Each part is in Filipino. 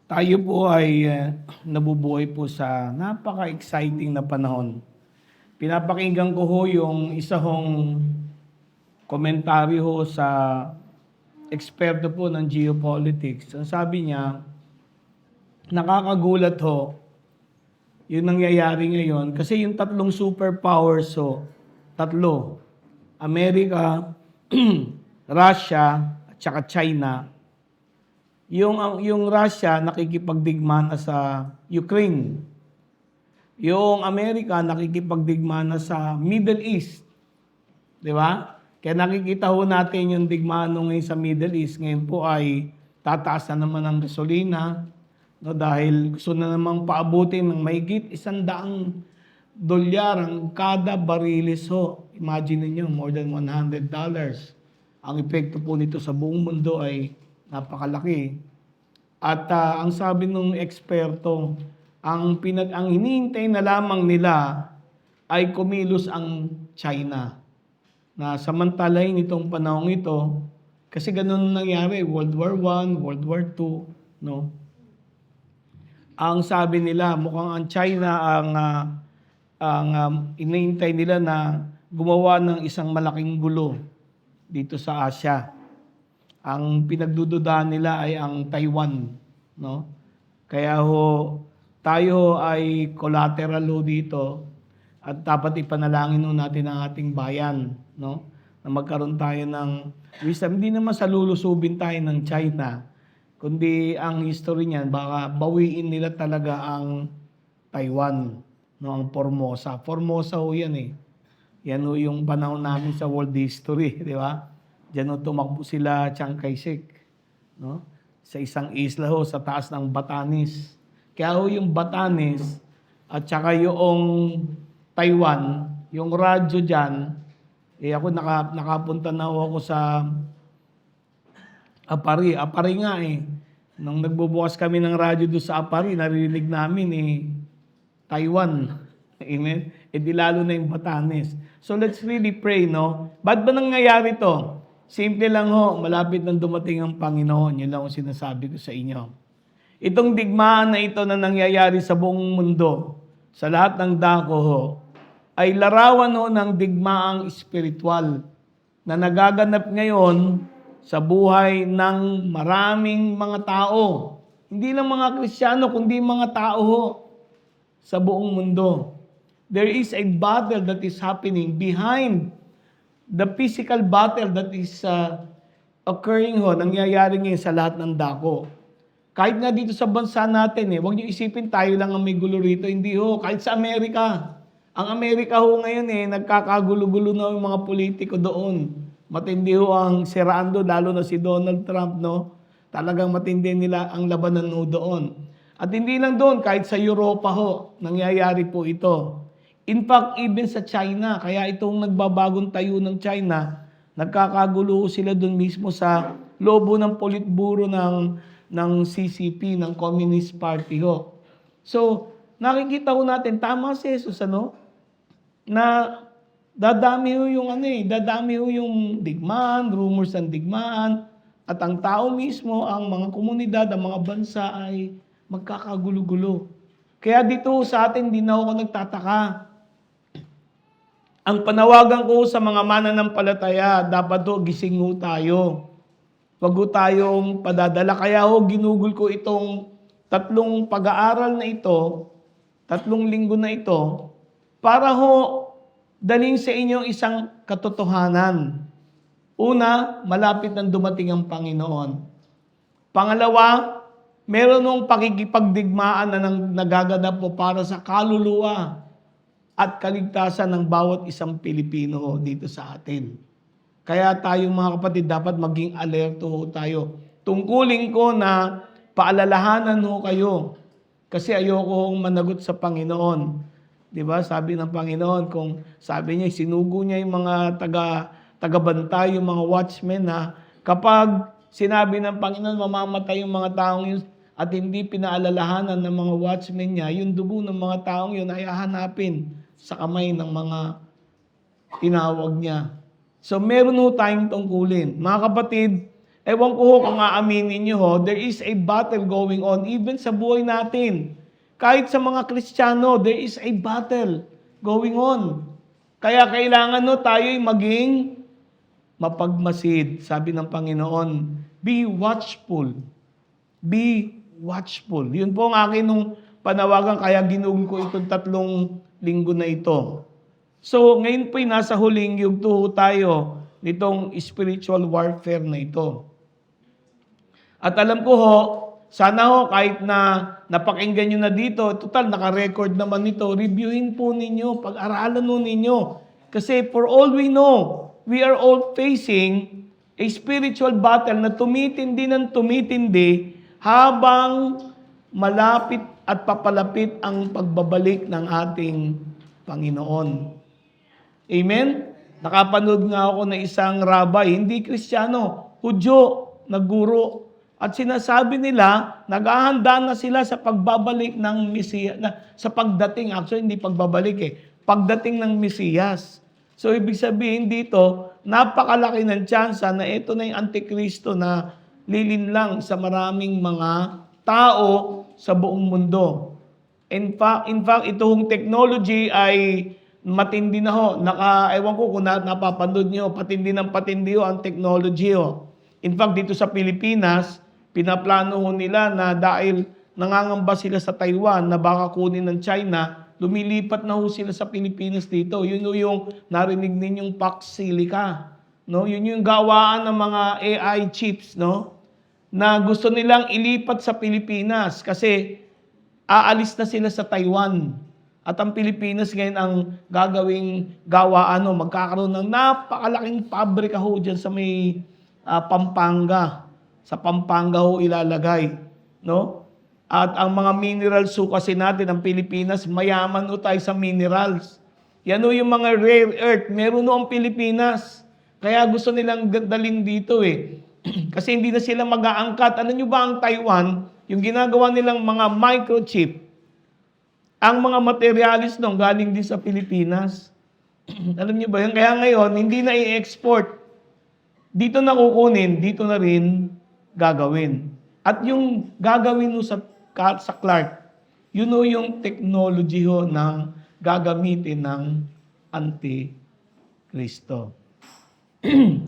Tayo po ay nabubuhay po sa napaka-exciting na panahon. Pinapakinggan ko ho yung isa hong komentaryo ho sa eksperto po ng geopolitics. Ang sabi niya, nakakagulat ho yung nangyayari ngayon kasi yung tatlong superpowers ho, tatlo, Amerika, Russia, at saka China. Yung Russia nakikipagdigma na sa Ukraine. Yung Amerika nakikipagdigma na sa Middle East. Di ba? Kaya nakikita ho natin yung digmaan ngayon sa Middle East. Ngayon po ay tataas na naman ang gasolina. No, dahil gusto na namang paabutin ng mahigit $100 ang kada barilis ho. Imagine niyo more than $100. Ang epekto po nito sa buong mundo ay napakalaki. At ang sabi ng eksperto, ang hinihintay na lamang nila ay kumilos ang China. Na samantalahin itong panahon ito, kasi ganun nangyari, World War I, World War II, no? Ang sabi nila, mukhang ang China ang hinihintay nila na gumawa ng isang malaking gulo dito sa Asia. Ang pinagdududahan nila ay ang Taiwan, no? Kaya tayo ay collateral dito at dapat ipanalangin natin ang ating bayan, no? Na magkaroon tayo ng wisdom. Hindi naman sa lulusubin tayo ng China, kundi ang history niyan, baka bawiin nila talaga ang Taiwan, no? Ang Formosa. Formosa yan eh. Yan yung panahon namin sa world history, di ba? Diyan tumakbo sila Chiang Kai-shek, no? Sa isang isla sa taas ng Batanes. Kaya yung Batanes at saka yung Taiwan, yung radyo diyan, ako nakapunta na ako sa Apari. Apari nga eh. Nung nagbubukas kami ng radyo doon sa Apari, narinig namin Taiwan. Amen? Di lalo na yung Batanes. So let's really pray, no? Ba't ba nangyayari to? Simple lang malapit nang dumating ang Panginoon. Yun lang ang sinasabi ko sa inyo. Itong digmaan na ito na nangyayari sa buong mundo, sa lahat ng dako ay larawan ng digmaang espiritual na nagaganap ngayon sa buhay ng maraming mga tao. Hindi lang mga Kristiyano, kundi mga tao sa buong mundo. There is a battle that is happening behind the physical battle that is occurring nangyayari ngayon sa lahat ng dako. Kahit nga dito sa bansa natin huwag niyo isipin tayo lang ang may gulo rito. Hindi kahit sa Amerika. Ang Amerika ngayon nagkakagulo-gulo na yung mga politiko doon. Matindi ang siraan doon, lalo na si Donald Trump, no? Talagang matindi nila ang labanan doon. At hindi lang doon, kahit sa Europa nangyayari po ito. In fact, even sa China, kaya itong nagbabagong tayo ng China, nagkakagulo sila doon mismo sa lobo ng politburo ng CCP, ng Communist Party So, nakikita natin, tama si Jesus, na dadami yung digmaan, rumors ng digmaan, at ang tao mismo, ang mga komunidad, ang mga bansa ay magkakagulo-gulo. Kaya dito sa atin, di na ako nagtataka. Ang panawagan ko sa mga mananampalataya, dapat gising tayo. Wag tayong padadala. Kaya ginugol ko itong 3 pag-aaral na ito, 3 linggo na ito, para daling sa inyo isang katotohanan. Una, malapit nang dumating ang Panginoon. Pangalawa, meron pakikipagdigmaan na nagaganap para sa kaluluwa at kaligtasan ng bawat isang Pilipino dito sa atin. Kaya tayo mga kapatid, dapat maging alerto tayo. Tungkulin ko na paalalahanan kayo kasi ayoko managot sa Panginoon. Diba? Sabi ng Panginoon, kung sabi niya, sinugo niya yung mga taga-bantay, yung mga watchmen na kapag sinabi ng Panginoon, mamamatay yung mga taong yun at hindi pinaalalahanan ng mga watchmen niya, yung dugo ng mga taong yun ay hahanapin sa kamay ng mga tinawag niya. So meron tayong tungkulin. Mga kapatid, Ewan ko ho kung aaminin nyo ho, there is a battle going on even sa buhay natin. Kahit sa mga Kristiyano, there is a battle going on. Kaya kailangan no, tayo'y maging mapagmasid. Sabi ng Panginoon, be watchful. Be watchful. Yun po ang akin nung panawagan, kaya ginugol ko itong 3 linggo na ito. So, ngayon po'y nasa huling yugto tayo nitong spiritual warfare na ito. At alam ko ho, sana ho kahit na napakinggan nyo na dito, total naka-record naman nito, reviewin po ninyo, pag-aralan po ninyo. Kasi for all we know, we are all facing a spiritual battle na tumitindi ng tumitindi habang malapit at papalapit ang pagbabalik ng ating Panginoon. Amen? Nakapanood nga ako ng isang rabbi, hindi Kristiyano, Hudyo, na guro. At sinasabi nila, naghahanda na sila sa pagbabalik ng Mesiyas, sa pagdating, actually hindi pagbabalik pagdating ng Mesiyas. So ibig sabihin dito, napakalaki ng tsansa na ito na yung Antikristo na lilinlang sa maraming mga tao sa buong mundo. In fact, itong technology ay matindi na ho. Ewan ko kung napapanood niyo, patindi ng patindi ho ang technology ho. In fact, dito sa Pilipinas, pinaplano ho nila na dahil nangangamba sila sa Taiwan na baka kunin ng China, lumilipat na ho sila sa Pilipinas dito. Yun yung narinig ninyong Pax Silica. No? Yun yung gawaan ng mga AI chips, no? Na gusto nilang ilipat sa Pilipinas kasi aalis na sila sa Taiwan. At ang Pilipinas ngayon ang gagawing gawaan, magkakaroon ng napakalaking pabrika ho dyan sa may Pampanga. Sa Pampanga ho ilalagay. No? At ang mga minerals ho kasi natin, ang Pilipinas, mayaman ho tayo sa minerals. Yan ho yung mga rare earth, meron ho ang Pilipinas. Kaya gusto nilang dalhin dito Kasi hindi na sila mag-aangkat. Ano nyo ba ang Taiwan? Yung ginagawa nilang mga microchip, ang mga materialis nung galing din sa Pilipinas. Alam nyo ba yun? Kaya ngayon, hindi na i-export. Dito na kukunin, dito na rin gagawin. At yung gagawin mo sa Clark, yun o yung technology ho ng gagamitin ng Antikristo.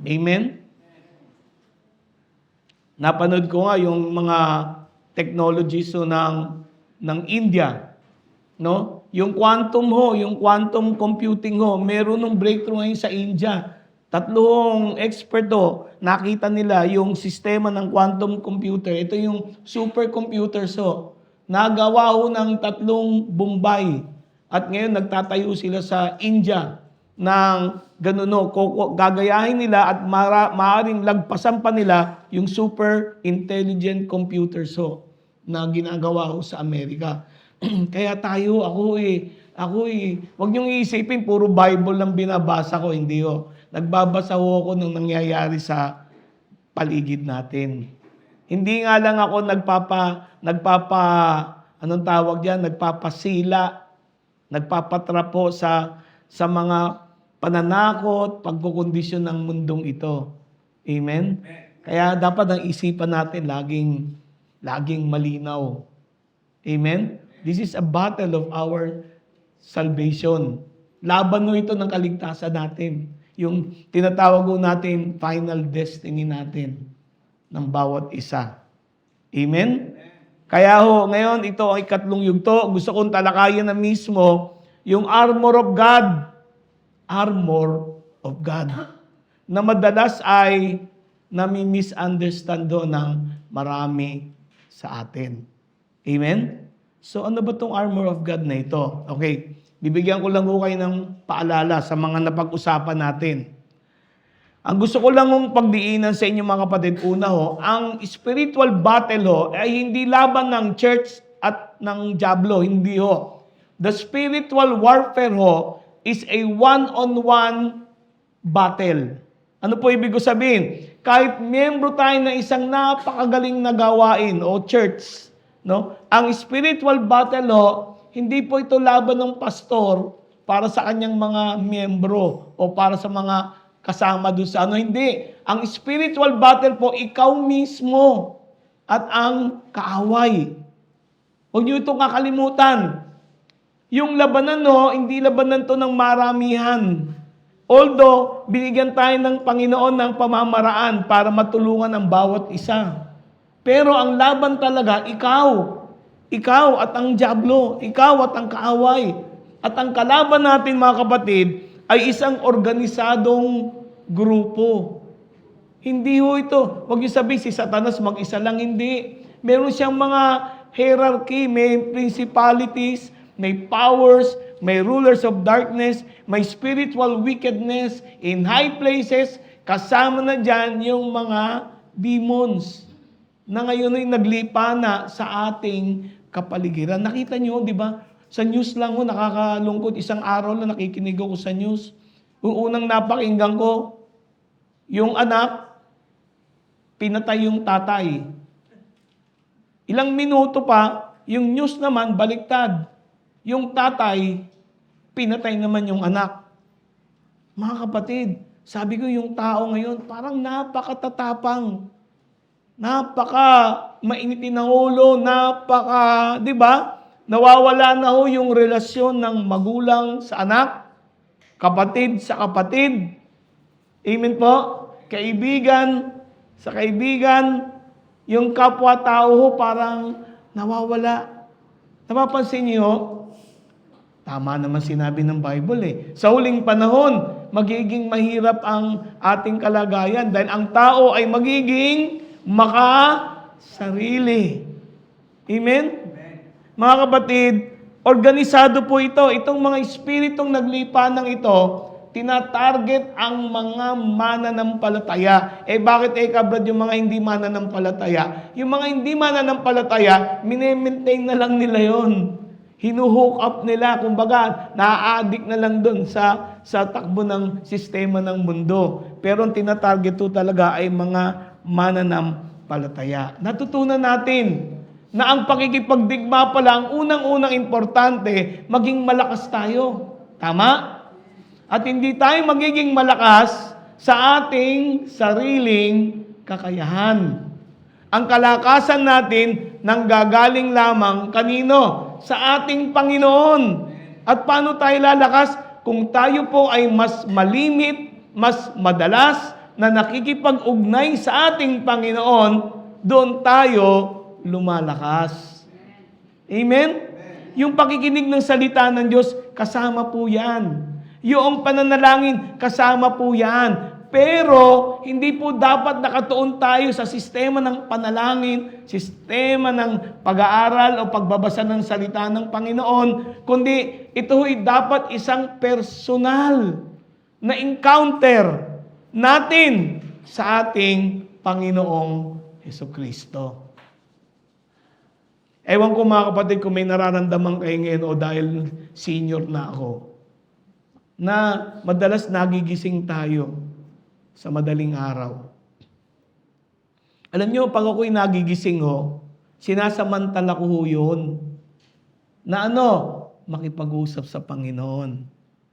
Amen? Napanood ko nga yung mga technologies ho ng India. No? Yung quantum computing ho, meron ng breakthrough ngayon sa India. 3 expert nakita nila yung sistema ng quantum computer. Ito yung supercomputers Nagawa ho ng 3 Bombay. At ngayon nagtatayo sila sa India ng ganun gagayahin nila at maaaring lagpasan pa nila yung super intelligent computers na ginagawa ho sa Amerika. Kaya tayo, ako wag niyong iisipin, puro Bible lang binabasa ko, hindi Nagbabasa ako ng nangyayari sa paligid natin. Hindi nga lang ako nagpapasila, nagpapatrapo sa mga pananakot, pagkukondisyon ng mundong ito. Amen? Kaya dapat ang isipan natin laging malinaw. Amen? This is a battle of our salvation. Laban ito ng kaligtasan natin. Yung tinatawag natin final destiny natin ng bawat isa. Amen? Kaya ngayon ito ay 3 yugto. Gusto kong talakayan na mismo yung armor of God. Armor of God. Na madalas ay nami-misunderstand ng marami sa atin. Amen? So ano ba itong armor of God na ito? Okay. Bibigyan ko lang kayo ng paalala sa mga napag-usapan natin. Ang gusto ko lang pagdiinan sa inyo mga kapatid, una ang spiritual battle ay hindi laban ng church at ng diablo, hindi The spiritual warfare is a one-on-one battle. Ano po ibig ko sabihin? Kahit miyembro tayo ng isang napakagaling na gawain o church, ang spiritual battle hindi po ito laban ng pastor para sa kanyang mga miyembro o para sa mga kasama doon sa ano. Hindi. Ang spiritual battle po, ikaw mismo at ang kaaway. Huwag niyo itong kakalimutan. Yung labanan, no, hindi labanan to ng maramihan. Although, binigyan tayo ng Panginoon ng pamamaraan para matulungan ang bawat isa. Pero ang laban talaga, ikaw. Ikaw at ang dyablo. Ikaw at ang kaaway. At ang kalaban natin, mga kapatid, ay isang organisadong grupo. Hindi ho ito. Huwag niyo sabihin si Satanas mag-isa lang. Hindi. Meron siyang mga hierarchy, may principalities, may powers, may rulers of darkness, may spiritual wickedness in high places. Kasama na dyan yung mga demons na ngayon ay naglipa na sa ating kapaligiran. Nakita niyo, di ba? Sa news lang ho, nakakalungkot. Isang araw na nakikinig ako sa news. Yung unang napakinggan ko, yung anak, pinatay yung tatay. Ilang minuto pa, yung news naman, baliktad. Yung tatay, pinatay naman yung anak. Mga kapatid, sabi ko yung tao ngayon, parang napakatatapang. Napaka mainitin ng ulo, di ba? Nawawala na ho yung relasyon ng magulang sa anak, kapatid sa kapatid. Amen po? Kaibigan sa kaibigan, yung kapwa-tao ho parang nawawala. Napapansin niyo, tama naman sinabi ng Bible eh. Sa huling panahon, magiging mahirap ang ating kalagayan dahil ang tao ay magiging makasarili. Amen? Mga kapatid, organisado po ito. Itong mga espiritong naglipa ng ito, tinatarget ang mga mananampalataya. Bakit kabrad yung mga hindi mananampalataya? Yung mga hindi mananampalataya, mini-maintain na lang nila yon. Hinuhook up nila, kumbaga, na-addict na lang doon sa takbo ng sistema ng mundo. Pero ang tinatarget to talaga ay mga mananampalataya. Natutunan natin na ang pakikipagdigma pala, ang unang-unang importante, maging malakas tayo. Tama? At hindi tayo magiging malakas sa ating sariling kakayahan. Ang kalakasan natin nanggagaling lamang kanino? Sa ating Panginoon. At paano tayo lalakas? Kung tayo po ay mas malimit, mas madalas na nakikipag-ugnay sa ating Panginoon, doon tayo lumalakas. Amen? Yung pakikinig ng salita ng Diyos, kasama po yan. Yung pananalangin, kasama po yan. Pero, hindi po dapat nakatuon tayo sa sistema ng panalangin, sistema ng pag-aaral o pagbabasa ng salita ng Panginoon, kundi ito'y dapat isang personal na encounter natin sa ating Panginoong Hesukristo. Ewan ko mga kapatid kung may nararamdaman kayo ngayon o dahil senior na ako, na madalas nagigising tayo sa madaling araw. Alam nyo, pag ako'y nagigising sinasamantala ko yun. Na makipag-usap sa Panginoon,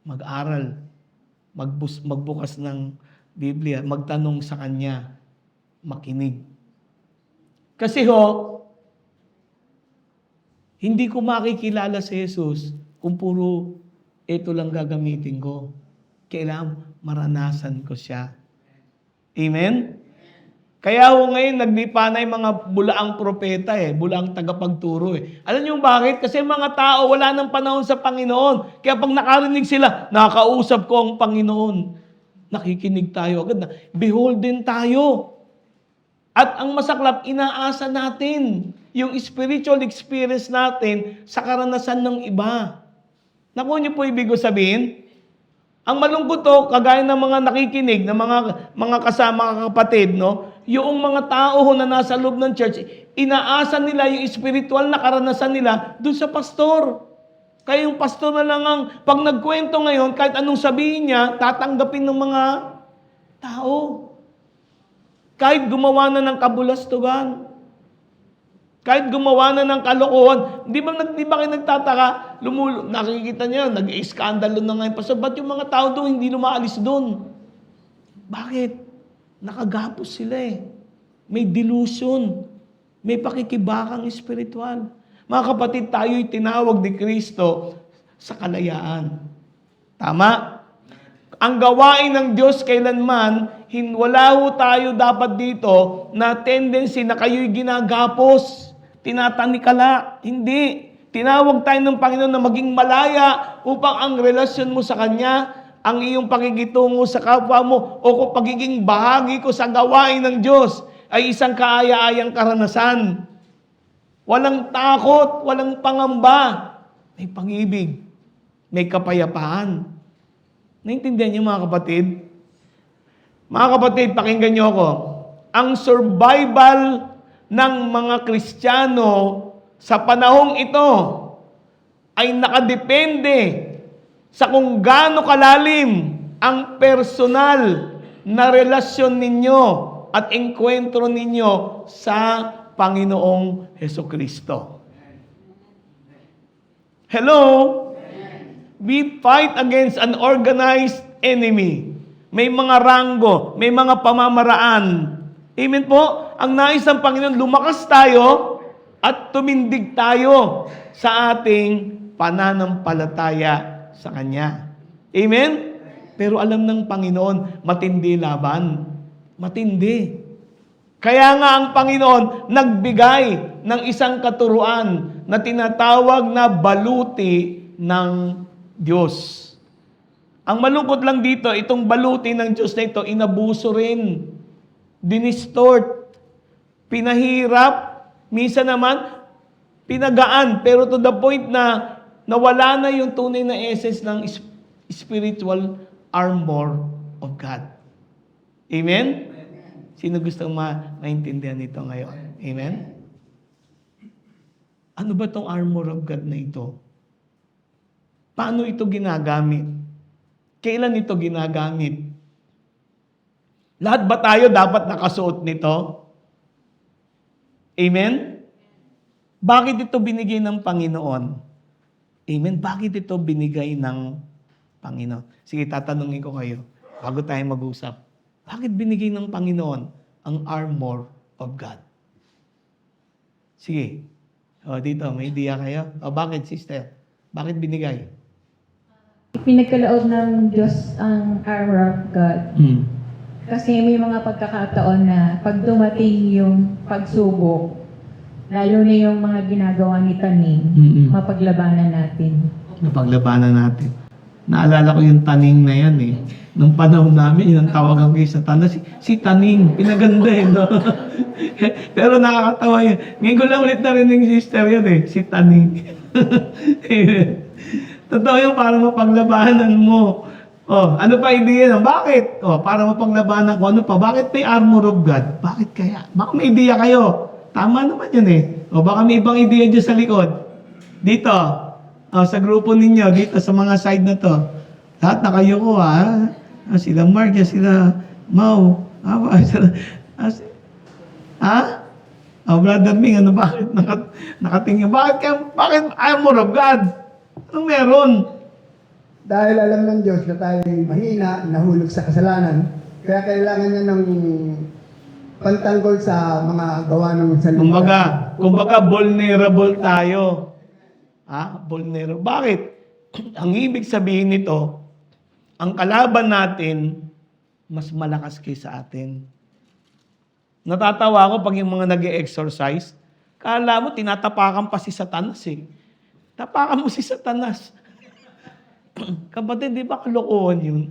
mag-aral, magbukas ng Biblia, magtanong sa Kanya, makinig. Kasi hindi ko makikilala si Jesus kung puro ito lang gagamitin ko. Kailangan maranasan ko siya. Amen? Kaya ngayon, naglipa na yung mga bulaang propeta bulaang tagapagturo Alam niyo bakit? Kasi mga tao, wala nang panahon sa Panginoon. Kaya pag nakarinig sila, nakakausap ko ang Panginoon. Nakikinig tayo agad na, beholden tayo. At ang masaklap, inaasa natin yung spiritual experience natin sa karanasan ng iba. Nakuha niyo po ibig ko sabihin? Ang malungkot kagaya ng mga nakikinig, ng mga kasama kapatid, yung mga tao na nasa loob ng church, inaasa nila yung spiritual na karanasan nila doon sa pastor. Kaya yung pastor na lang pag nagkwento ngayon, kahit anong sabihin niya, tatanggapin ng mga tao. Kahit gumawa na ng kabulastugan, kahit gumawa na ng kalokohan, di ba kayo nagtataka, nakikita niyo, nag-iskandalo na ngayon. Pastor, ba't yung mga tao doon hindi lumaalis doon? Bakit? Nakagapos sila eh. May delusion. May pakikibakang espiritual. Mga kapatid, tayo'y tinawag ni Kristo sa kalayaan. Tama? Ang gawain ng Diyos kailanman, wala ho tayo dapat dito na tendency na kayo'y ginagapos, tinatanikala. Hindi. Tinawag tayo ng Panginoon na maging malaya upang ang relasyon mo sa Kanya, ang iyong pakikitungo sa kapwa mo, o kung pagiging bahagi ko sa gawain ng Diyos ay isang kaaya-ayang karanasan. Walang takot, walang pangamba. May pag-ibig, may kapayapaan. Naintindihan niyo mga kapatid? Mga kapatid, pakinggan niyo ako. Ang survival ng mga Kristiyano sa panahong ito ay nakadepende sa kung gaano kalalim ang personal na relasyon ninyo at engkwentro ninyo sa Panginoong Hesukristo. Hello? We fight against an organized enemy. May mga ranggo, may mga pamamaraan. Amen po? Ang nais ng Panginoon, lumakas tayo at tumindig tayo sa ating pananampalataya sa Kanya. Amen? Pero alam ng Panginoon, matindi laban. Matindi. Kaya nga ang Panginoon nagbigay ng isang katuruan na tinatawag na baluti ng Diyos. Ang malungkot lang dito, itong baluti ng Diyos na ito, inabuso rin, dinistort, pinahirap, minsan naman, pinagaan, pero to the point na nawala na yung tunay na essence ng spiritual armor of God. Amen? Sino gustong maintindihan nito ngayon? Amen? Ano ba tong armor of God na ito? Paano ito ginagamit? Kailan ito ginagamit? Lahat ba tayo dapat nakasuot nito? Amen? Bakit ito binigay ng Panginoon? Amen? Bakit ito binigay ng Panginoon? Sige, tatanungin ko kayo bago tayo mag-usap. Bakit binigay ng Panginoon ang armor of God? Sige. Dito, may idea kayo? Bakit, sister? Bakit binigay? Pinagkaloob ng Diyos ang armor of God. Kasi may mga pagkakataon na pag dumating yung pagsubok, lalo na yung mga ginagawa ni Taning, mapaglabanan natin. Mapaglabanan natin. Naalala ko yung Taning na yan eh. Nung panahon namin, yung tawagan ko sa Tanas, si Taning, pinaganda eh, no? Pero nakakatawa yun. Ngayon ko lang ulit narinig sister yun eh, si Taning. Totoo yung para mapaglabanan mo. Ano pa idea nun? Bakit? Para mapaglabanan ko, ano pa? Bakit may armor of God? Bakit kaya? Baka may idea kayo. Tama naman yun eh. Baka may ibang idea dyan sa likod. Dito, sa grupo ninyo, dito sa mga side na to. Lahat na kayo ko ha. Sila Mark, sila Mau. Brother Ming, ano bakit nakatingin? Bakit armor of God? Anong meron? Dahil alam ng Diyos na tayo mahina, nahulog sa kasalanan, kaya kailangan niya ng pantanggol sa mga gawa ng salita. Kumbaga vulnerable tayo. Vulnerable. Bakit? Ang ibig sabihin nito, ang kalaban natin, mas malakas kaysa atin. Natatawa ako pag yung mga nag-e-exercise, kala mo, tinatapakan pa si Satanas eh. Tapakan mo si Satanas. Kapatid, di ba kalokohan yun?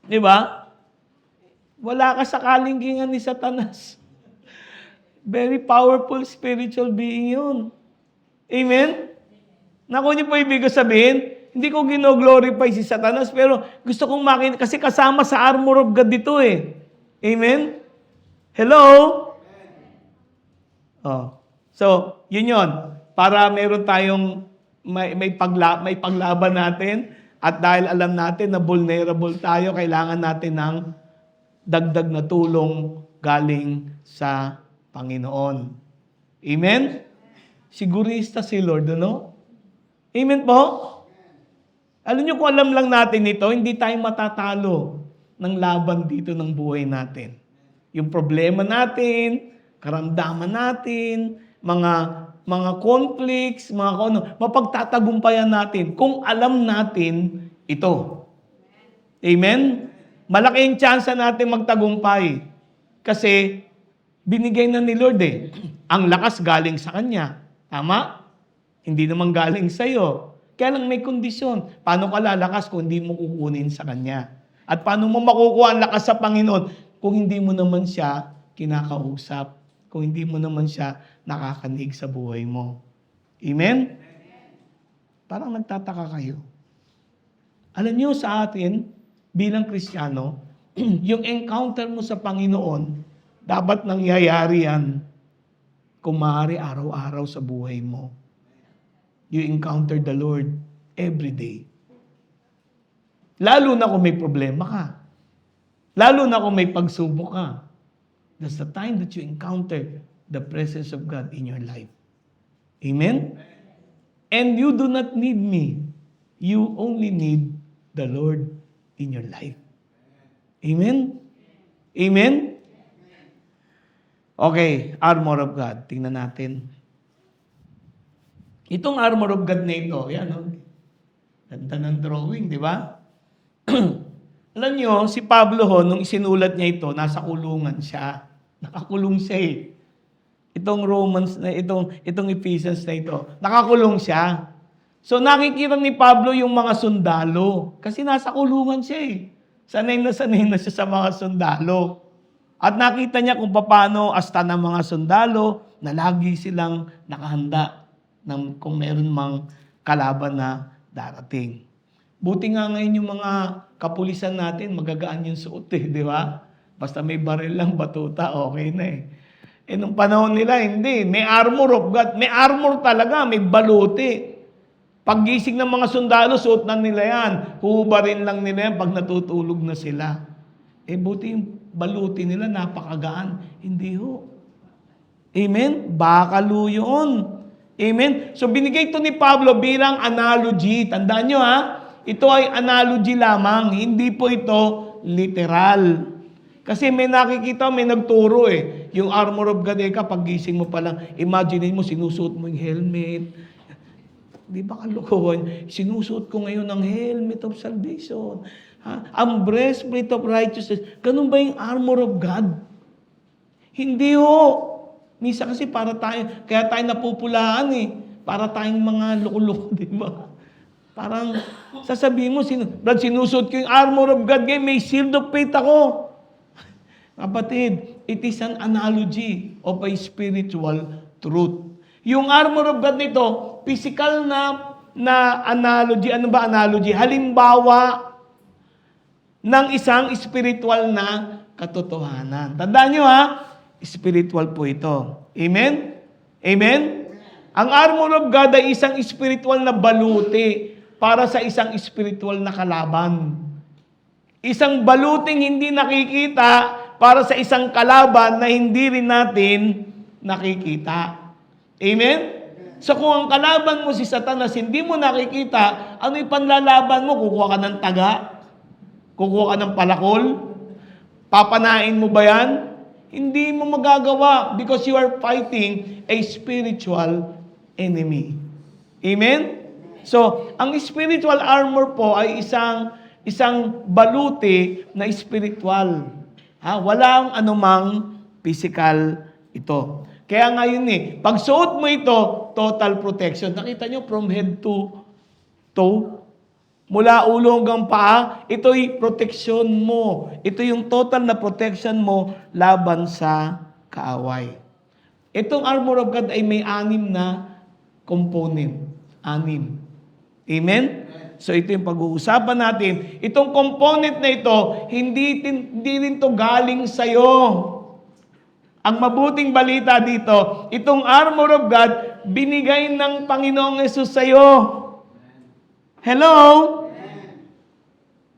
Di ba? Wala ka sa kalingkingan ni Satanas. Very powerful spiritual being yun. Amen? Naku niyo po ibig sabihin, hindi ko gino-glorify si Satanas, pero gusto kong makita, kasi kasama sa armor of God dito eh. Amen? Hello? So, yun yun. Para meron tayong may paglaban natin, at dahil alam natin na vulnerable tayo, kailangan natin ng dagdag na tulong galing sa Panginoon. Amen? Sigurista si Lord, ano? Amen po? Alam niyo kung alam lang natin ito, hindi tayo matatalo. ng laban dito ng buhay natin. Yung problema natin, karamdaman natin, mga conflicts, mga kung ano, mapagtatagumpayan natin kung alam natin ito. Amen? Malaki yung chance natin magtagumpay. Kasi binigay na ni Lord eh. Ang lakas galing sa Kanya. Tama? Hindi naman galing sa'yo. Kaya lang may kondisyon. Paano ka lalakas kung hindi mo kukunin sa Kanya? At paano mo makukuha ang lakas sa Panginoon kung hindi mo naman siya kinakausap? Kung hindi mo naman siya nakakanig sa buhay mo. Amen? Parang nagtataka kayo. Alam niyo sa atin, bilang Kristiyano, yung encounter mo sa Panginoon, dapat nangyayari yan kung maaari araw-araw sa buhay mo. You encounter the Lord every day. Lalo na kung may problema ka. Lalo na kung may pagsubok ka. That's the time that you encounter the presence of God in your life. Amen? And you do not need me. You only need the Lord in your life. Amen? Amen? Okay, armor of God. Tingnan natin. Itong armor of God na ito, yan, oh. Ganda ng drawing, di ba? Alam nyo, si Pablo nung isinulat niya ito, nasa kulungan siya. Nakakulong siya eh. Itong Romans na itong Ephesians na ito, nakakulong siya. So nakikita ni Pablo yung mga sundalo kasi nasa kulungan siya eh. Sanay na siya sa mga sundalo. At nakita niya kung paano asta ng mga sundalo na lagi silang nakahanda kung meron mang kalaban na darating. Buti nga ngayon yung mga kapulisan natin, magagaan yung suot eh, di ba? Basta may baril lang, batuta, okay na eh. Eh nung panahon nila, hindi. May armor of God. May armor talaga, may baluti. Paggising ng mga sundalo, suot na nila yan. Huhubarin lang nila yan pag natutulog na sila. Eh buti yung baluti nila, napakagaan. Hindi ho. Amen? Bakalo yun. Amen? So binigay ito ni Pablo bilang analogy. Tandaan nyo ha, ito ay analogy lamang. Hindi po ito literal. Kasi may nakikita, may nagturo eh. Yung armor of God, pag gising mo pa lang, imagine mo, sinusuot mo yung helmet. Di ba kalukuhan? Sinusuot ko ngayon ang helmet of salvation. Ang breastplate of righteousness. Ganun ba yung armor of God? Hindi ho. Misa kasi kaya tayo napupulaan eh. Para tayong mga loko-loko, di ba? Parang sasabihin mo, Brad, sinusuot ko yung armor of God, may shield of faith ako. Kapatid, it is an analogy of a spiritual truth. Yung armor of God nito, physical na analogy. Ano ba analogy? Halimbawa ng isang spiritual na katotohanan. Tandaan nyo ha, spiritual po ito. Amen? Amen? Ang armor of God ay isang spiritual na baluti para sa isang spiritual na kalaban. Isang baluting hindi nakikita para sa isang kalaban na hindi rin natin nakikita. Amen? So kung ang kalaban mo si Satanas, hindi mo nakikita, ano yung panlalaban mo? Kukuha ka ng taga? Kukuha ka ng palakol? Papanain mo ba yan? Hindi mo magagawa because you are fighting a spiritual enemy. Amen? So, ang spiritual armor po ay isang baluti na spiritual. Walang anumang physical ito. Kaya ngayon pag suot mo ito, total protection. Nakita nyo from head to toe? Mula ulo hanggang paa, ito'y protection mo. Ito yung total na protection mo laban sa kaaway. Itong armor of God ay may 6 na component. 6. Amen? So ito yung pag-uusapan natin. Itong component na ito, hindi rin to galing sa'yo. Ang mabuting balita dito, itong armor of God, binigay ng Panginoong Yesus sa'yo. Hello?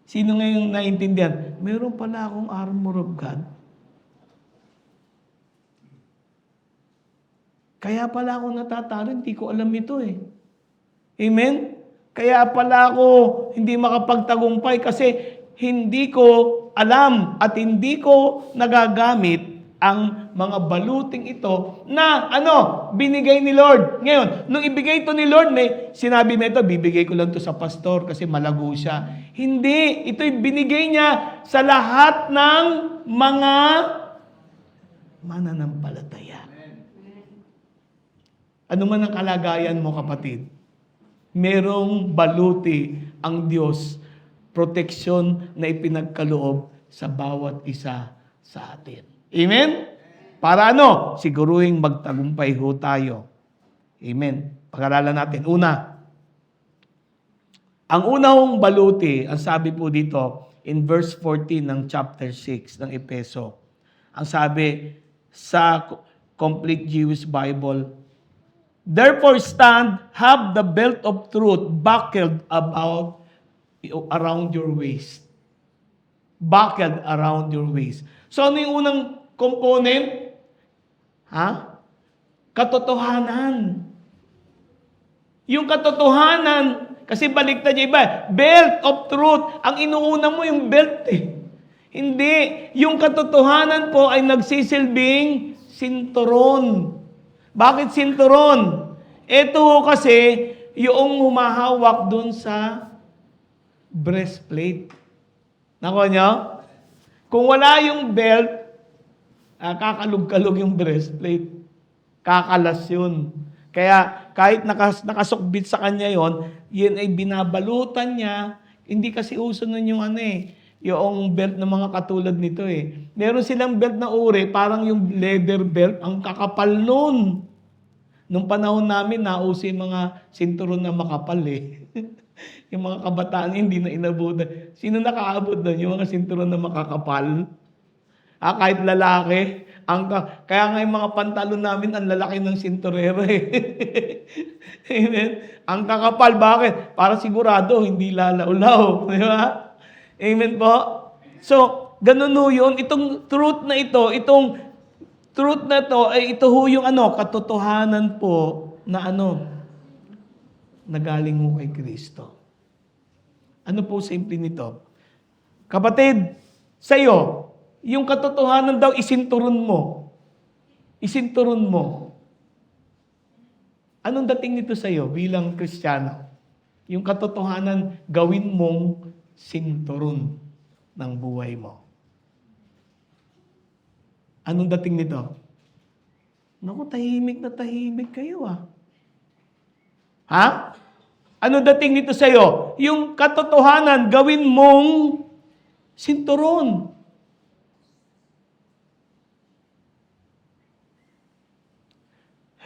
Sino ngayong naintindihan? Meron pala akong armor of God. Kaya pala ako natatalo, hindi ko alam ito eh. Amen? Kaya pala ako hindi makapagtagumpay kasi hindi ko alam at hindi ko nagagamit ang mga baluting ito na binigay ni Lord. Ngayon, nung ibigay ito ni Lord, sinabi na ito, bibigay ko lang to sa pastor kasi malago siya. Hindi, ito'y binigay niya sa lahat ng mga mananampalataya. Ano man ang kalagayan mo, kapatid, merong baluti ang Diyos, proteksyon na ipinagkaloob sa bawat isa sa atin. Amen? Para siguruhing magtagumpay ho tayo. Amen. Pag-aralan natin. Ang unang baluti, ang sabi po dito, in verse 14 ng chapter 6 ng Epeso, ang sabi sa Complete Jewish Bible, therefore stand, have the belt of truth buckled around your waist. Buckled around your waist. So ano yung unang component? Katotohanan. Yung katotohanan, kasi baliktad niya iba, belt of truth. Ang inuuna mo yung belt Hindi. Yung katotohanan po ay nagsisilbing sinturon. Bakit sinturon? Ito kasi yung humahawak dun sa breastplate. Nako nyo? Kung wala yung belt, kakalog-kalog yung breastplate. Kakalas yun. Kaya kahit nakasukbit sa kanya yon, yun ay binabalutan niya. Hindi kasi uso nun yung yung belt ng mga katulad nito Meron silang belt na uri, parang yung leather belt, ang kakapal nun. Nung panahon namin, nauso yung mga sinturon na makapal Yung mga kabataan hindi na inabutan. Sino nakaabot doon? Yung mga sinturon na makakapal? Kahit lalaki. Kaya nga yung mga pantalon namin, ang lalaki ng sinturero Amen? Ang kakapal, bakit? Para sigurado, hindi lalaulaw. Di ba? Amen po? So, ganun yun. Itong truth na ito, ay ito yung katotohanan po na na galing mo kay Kristo. Ano po simple nito? Kapatid, sa'yo, yung katotohanan daw, isinturon mo. Isinturon mo. Anong dating nito sa'yo bilang Kristiyano? Yung katotohanan, gawin mong sinturon ng buhay mo. Anong dating nito? Naku, tahimik na tahimik kayo Ano dating nito sa'yo? Yung katotohanan, gawin mong sinturon.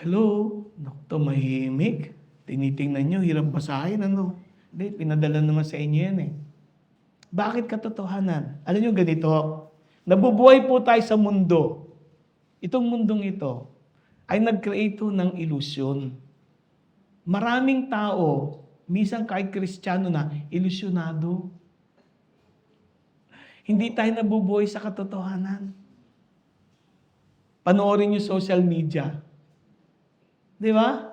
Hello? Naku, tumahimik. Tinitingnan nyo, hirap basahin, Hindi, pinadala naman sa inyo yan Bakit katotohanan? Alam nyo ganito, nabubuhay po tayo sa mundo. Itong mundong ito ay nag-create ng ilusyon. Maraming tao, minsan kahit Kristiyano na, ilusyonado. Hindi tayo nabubuhay sa katotohanan. Panoorin nyo social media. Di ba?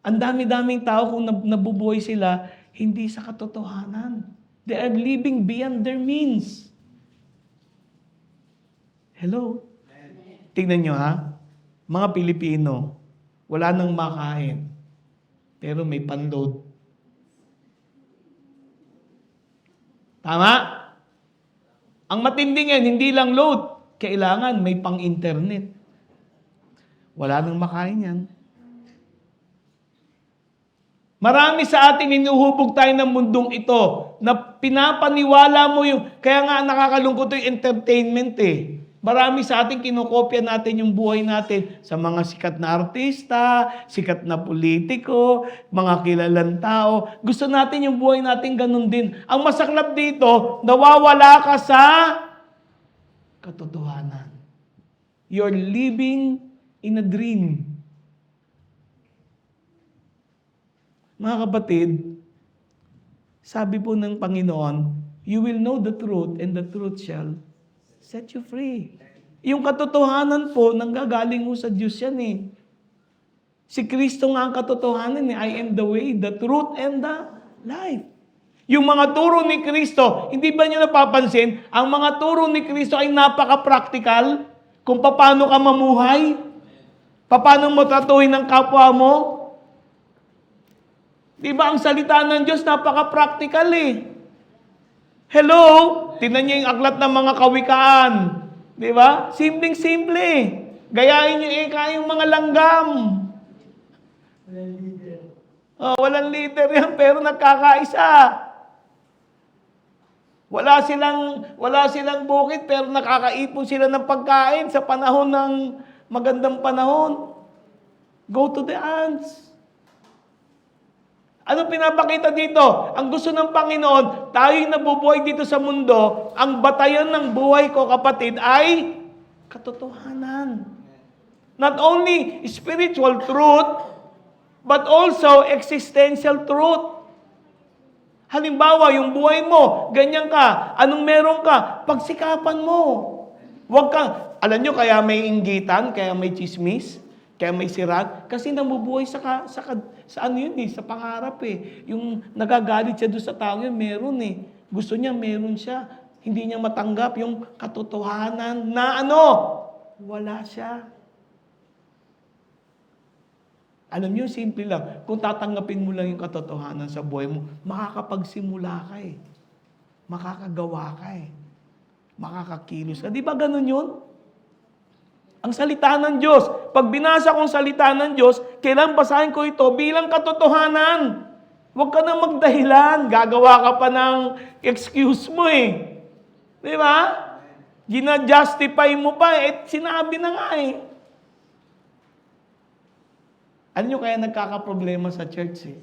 Ang dami-daming tao kung nabubuhay sila, hindi sa katotohanan. They are living beyond their means. Hello? Tingnan nyo mga Pilipino, wala nang makain, pero may panload. Tama? Ang matinding yan, hindi lang load, kailangan may pang-internet. Wala nang makain yan. Marami sa atin inuhubog tayo ng mundong ito na pinapaniwala mo kaya nga nakakalungkot yung entertainment Marami sa atin kinokopya natin yung buhay natin sa mga sikat na artista, sikat na politiko, mga kilalang tao. Gusto natin yung buhay natin ganun din. Ang masaklap dito, nawawala ka sa katotohanan. You're living in a dream. Mga kapatid, sabi po ng Panginoon, you will know the truth and the truth shall set you free. Yung katotohanan po, nanggagaling mo sa Diyos yan Si Kristo nga ang katotohanan I am the way, the truth, and the life. Yung mga turo ni Kristo, hindi ba niyo napapansin, ang mga turo ni Kristo ay napaka-practical kung paano ka mamuhay, paano mo tratuhin ang kapwa mo. Di ba ang salita ng Diyos napaka-practical eh. Hello? Tingnan niyo yung aklat ng mga kawikaan. Di ba? Simpleng-simple. Gayahin niyo yung mga langgam. Walang leader yan, pero nagkakaisa. Wala silang bukid, pero nakakaipon sila ng pagkain sa panahon ng magandang panahon. Go to the ants. Ano pinapakita dito? Ang gusto ng Panginoon, tayo'y nabubuhay dito sa mundo, ang batayan ng buhay ko, kapatid, ay katotohanan. Not only spiritual truth, but also existential truth. Halimbawa, yung buhay mo, ganyan ka, anong meron ka, pagsikapan mo. Huwag kang, alam nyo, kaya may inggitan, kaya may chismis, kaya may sirat, kasi nabubuhay sa ano yun eh, sa pangarap eh. Yung nagagalit siya doon sa tao yun, meron eh. Gusto niya, meron siya. Hindi niya matanggap yung katotohanan na ano, wala siya. Alam niyo, simple lang. Kung tatanggapin mo lang yung katotohanan sa buhay mo, makakapagsimula ka eh. Makakagawa ka eh. Makakakilos ka. Di ba ganun yun? Ang salita ng Diyos. Pag binasa kong salita ng Diyos, kailan basahin ko ito bilang katotohanan. Huwag ka na magdahilan. Gagawa ka pa ng excuse mo eh. Di ba? Gina-justify mo pa eh. Sinabi na nga eh. Ano nyo kaya nagkakaproblema sa church eh?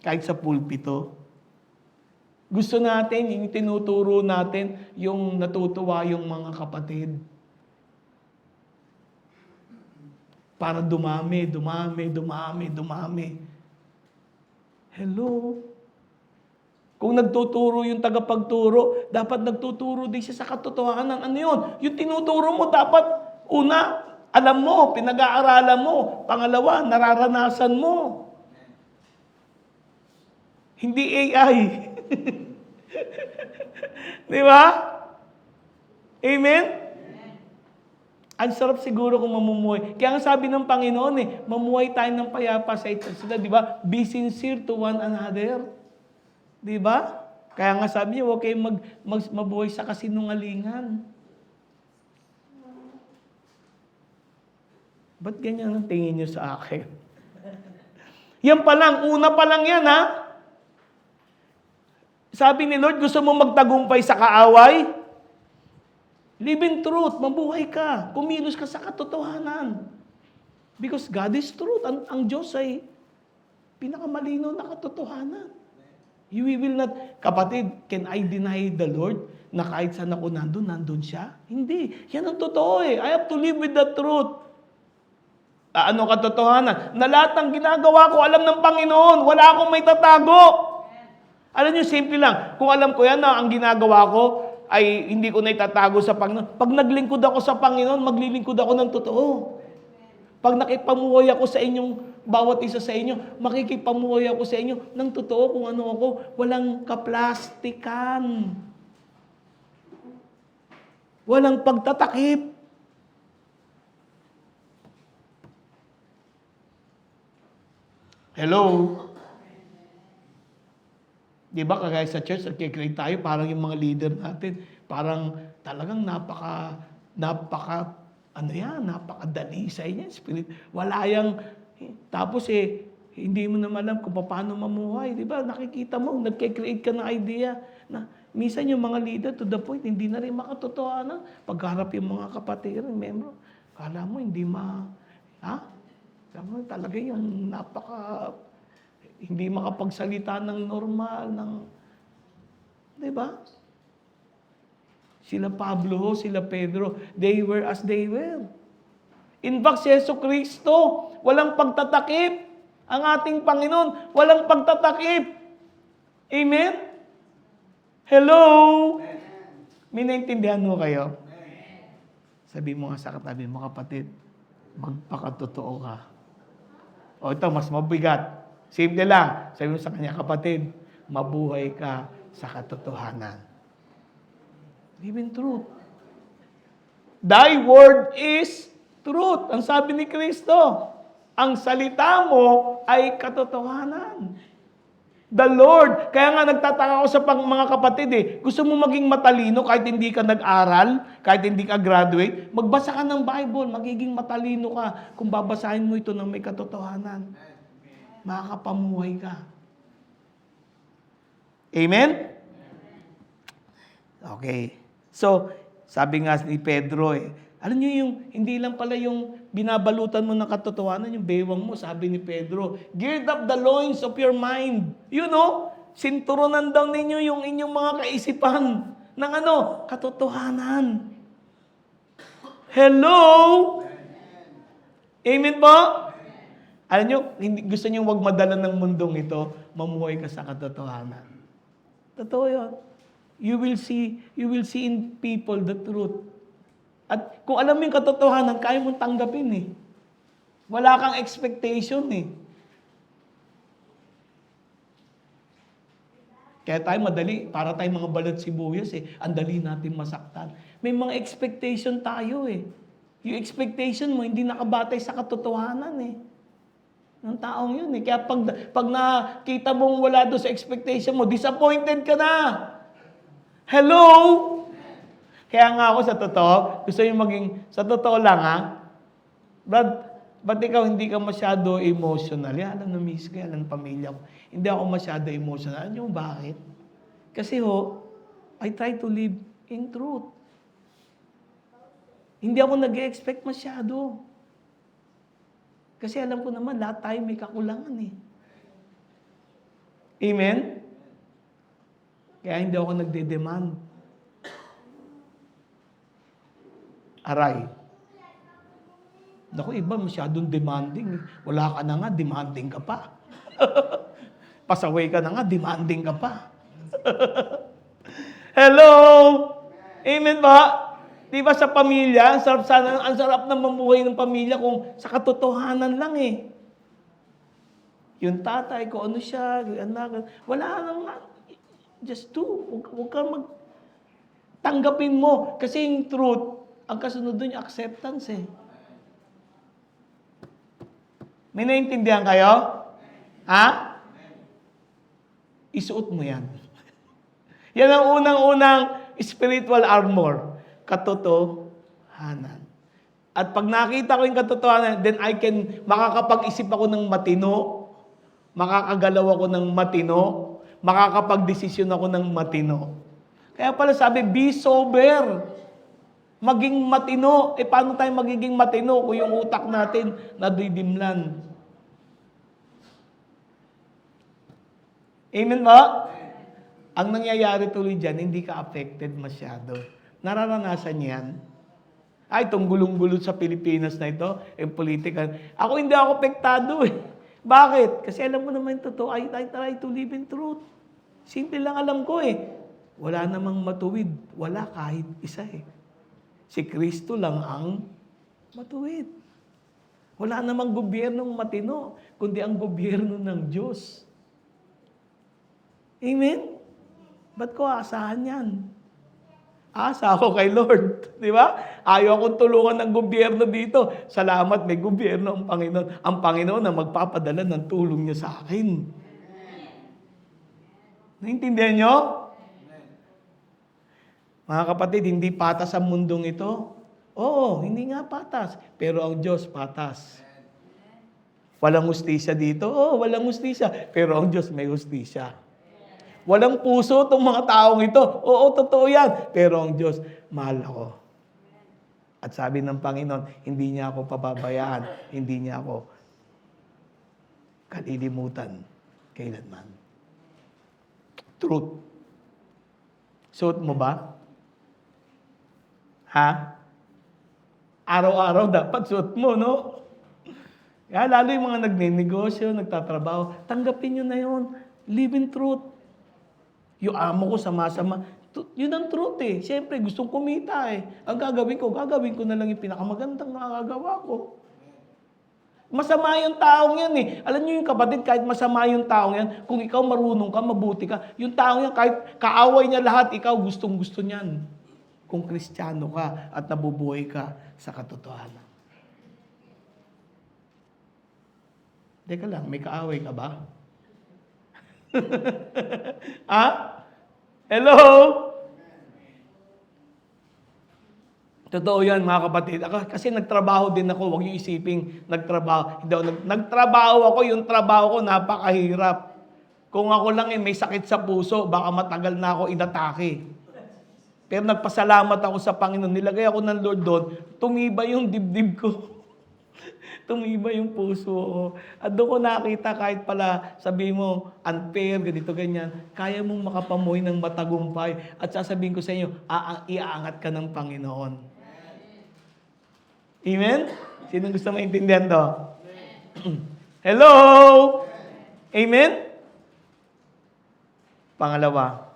Kahit sa pulpito. Gusto natin, yung tinuturo natin, yung natutuwa yung mga kapatid. Para dumami. Hello? Kung nagtuturo yung tagapagturo, dapat nagtuturo din siya sa katotohanan. Ano yun? Yung tinuturo mo, dapat una, alam mo, pinag-aaralan mo. Pangalawa, nararanasan mo. Hindi AI. Di ba? Amen? Ang sarap siguro kung mamumuhay. Kaya nga sabi ng Panginoon eh, mamuhay tayo ng payapa sa isa't isa. Di ba? Be sincere to one another. Di ba? Kaya nga sabi niya, huwag kayong mabuhay sa kasinungalingan. Ba't ganyan ang tingin niyo sa akin? Yan pa lang, una pa lang yan ha. Sabi ni Lord, gusto mo magtagumpay sa kaaway? Live in truth, mabuhay ka. Kumilos ka sa katotohanan. Because God is truth. Ang Diyos ay pinakamalinaw na katotohanan. You will not, kapatid, can I deny the Lord na kahit saan ako nandun siya? Hindi. Yan ang totoo eh. I have to live with the truth. Ano katotohanan? Na lahat ng ginagawa ko, alam ng Panginoon. Wala akong may tatago. Alam niyo, simple lang. Kung alam ko yan na ang ginagawa ko ay hindi ko na itatago sa Panginoon. Pag naglingkod ako sa Panginoon, maglilingkod ako ng totoo. Pag nakipamuhay ako sa inyong, bawat isa sa inyo, makikipamuhay ako sa inyo ng totoo kung ano ako. Walang kaplastikan. Walang pagtatakip. Hello? Di ba kagaya sa church, nagkikreate tayo, parang yung mga leader natin, parang talagang napakadalisay niya, spirit. Wala yang, tapos hindi mo naman alam kung paano mamuhay. Di ba? Nakikita mo, nagkikreate ka ng idea na minsan yung mga leader to the point, hindi na rin makatotohanan. Pagharap yung mga kapatid, membro, kala mo hindi talaga yung hindi makapagsalita ng normal, di ba? Sila Pablo, sila Pedro, they were as they were. In fact, si Yesu Kristo, walang pagtatakip. Ang ating Panginoon, walang pagtatakip. Amen? Hello? May naintindihan mo kayo? Sabi mo nga sa katabi mo, kapatid, magpakatotoo ka. O ito, mas mabigat. Simple lang. Sabi mo sa kanya, kapatid, mabuhay ka sa katotohanan. Live in truth. Thy word is truth. Ang sabi ni Kristo, ang salita mo ay katotohanan. The Lord. Kaya nga nagtataka ako sa mga kapatid Gusto mo maging matalino kahit hindi ka nag-aral, kahit hindi ka graduate, magbasa ka ng Bible, magiging matalino ka kung babasahin mo ito ng may katotohanan. Makakapamuhay ka. Amen? Okay. So, sabi nga ni Pedro alam niyo yung, hindi lang pala yung binabalutan mo ng katotohanan, yung bewang mo, sabi ni Pedro, gird up the loins of your mind. You know, sinturonan daw ninyo yung inyong mga kaisipan ng katotohanan. Hello? Amen po? Alam niyo, gusto niyo wag madala ng mundong ito, mamuhay ka sa katotohanan. Totoo yun. You will see in people the truth. At kung alam mo yung katotohanan, kaya mong tanggapin Wala kang expectation Kaya tayo madali, para tayo mga balat sibuyas ang dali natin masaktan. May mga expectation tayo Yung expectation mo, hindi nakabatay sa katotohanan ng taong yun Kaya pag nakita mong wala doon sa expectation mo, disappointed ka na. Hello? Kaya nga ako sa totoo, gusto yung maging, sa totoo lang ba't ikaw hindi ka masyado emotional? Alam na miss ko, alam pamilya ko. Hindi ako masyado emotional. Alam niyo bakit? Kasi I try to live in truth. Hindi ako nag-expect masyado. Kasi alam ko naman, lahat tayo may kakulangan Amen? Kaya hindi ako nagde-demand. Aray. Naku, iba masyadong demanding. Wala ka na nga, demanding ka pa. Pasaway ka na nga, demanding ka pa. Hello? Amen ba? Di ba sa pamilya, ang sarap na mamuhay ng pamilya kung sa katotohanan lang Yung tatay ko, ano siya, yung anak, wala nang, just do. Huwag ka tanggapin mo. Kasi yung truth, ang kasunod doon yung acceptance May naintindihan kayo? Ha? Isuot mo yan. Yan ang unang-unang spiritual armor. Katotohanan. At pag nakita ko yung katotohanan, then makakapag-isip ako ng matino, makakagalaw ako ng matino, makakapag-desisyon ako ng matino. Kaya pala sabi, be sober. Maging matino. Paano tayo magiging matino kung yung utak natin nadidimlan? Amen ba? Ang nangyayari tuloy dyan, hindi ka affected masyado. Nararanasan yan. Itong gulong-gulo sa Pilipinas na ito, yung politika. Ako hindi ako apektado Bakit? Kasi alam mo naman totoo, I try to live in truth. Simple lang alam ko Wala namang matuwid. Wala kahit isa Si Kristo lang ang matuwid. Wala namang gobyernong matino, kundi ang gobyerno ng Diyos. Amen? Ba't ko aasahan yan? Asa ako kay Lord. Di ba? Ayaw akong tulungan ng gobyerno dito. Salamat, may gobyerno ang Panginoon. Ang Panginoon na magpapadala ng tulong niya sa akin. Naintindihan niyo? Mga kapatid, hindi patas ang mundong ito. Oo, hindi nga patas. Pero ang Diyos patas. Walang hustisya dito? Oo, walang hustisya. Pero ang Diyos may hustisya. Walang puso itong mga taong ito. Oo, totoo yan. Pero ang Diyos, mahal ako. At sabi ng Panginoon, hindi niya ako pababayaan. Hindi niya ako kalilimutan kailanman. Truth. Suot mo ba? Ha? Araw-araw dapat suot mo, no? Kaya lalo yung mga nagninegosyo, nagtatrabaho, tanggapin nyo na yun. Live in truth. Yung amo ko sama-sama, yun ang truth Siyempre, gustong kumita Ang gagawin ko na lang yung pinakamagandang nakagawa ko. Masama yung taong yan eh. Alam niyo yung kapatid, kahit masama yung taong yan, kung ikaw marunong ka, mabuti ka, yung taong yan, kahit kaaway niya lahat, ikaw gustong-gusto niyan. Kung Kristiyano ka at nabubuhay ka sa katotohanan. Teka lang, may kaaway ka ba? Hello? Totoo yan mga kapatid. Kasi nagtrabaho din ako, huwag niyo isiping nagtrabaho. Hindi ako, nagtrabaho ako, yung trabaho ko napakahirap. Kung ako lang may sakit sa puso, baka matagal na ako inatake. Pero nagpasalamat ako sa Panginoon. Nilagay ako ng Lord doon, tumibay yung dibdib ko. Tumibay yung puso ko. At doon ko nakita kahit pala sabihin mo, unfair, ganito, ganyan, kaya mong makapamoy ng matagumpay. At sasabihin ko sa inyo, iaangat ka ng Panginoon. Amen? Sino gusto maintindihan to? Hello? Amen? Pangalawa.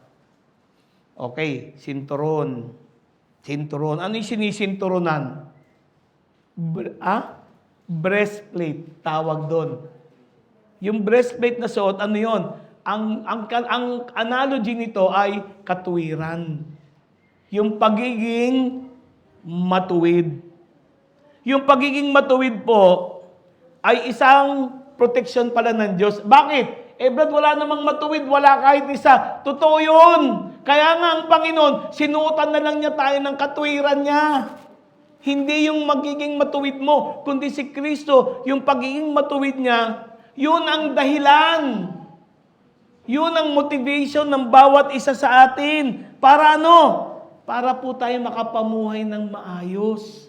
Okay, sinturon. Sinturon. Ano yung sinisinturonan? Breastplate, tawag doon. Yung breastplate na suot, ano yon? Ang analogy nito ay katuwiran. Yung pagiging matuwid. Yung pagiging matuwid po ay isang proteksyon pala ng Diyos. Bakit? Brad, wala namang matuwid, wala kahit isa. Totoo yun. Kaya nga ang Panginoon, sinuotan na lang niya tayo ng katuwiran niya. Hindi yung magiging matuwid mo, kundi si Kristo, yung pagiging matuwid niya, yun ang dahilan. Yun ang motivation ng bawat isa sa atin. Para ano? Para po tayo makapamuhay ng maayos.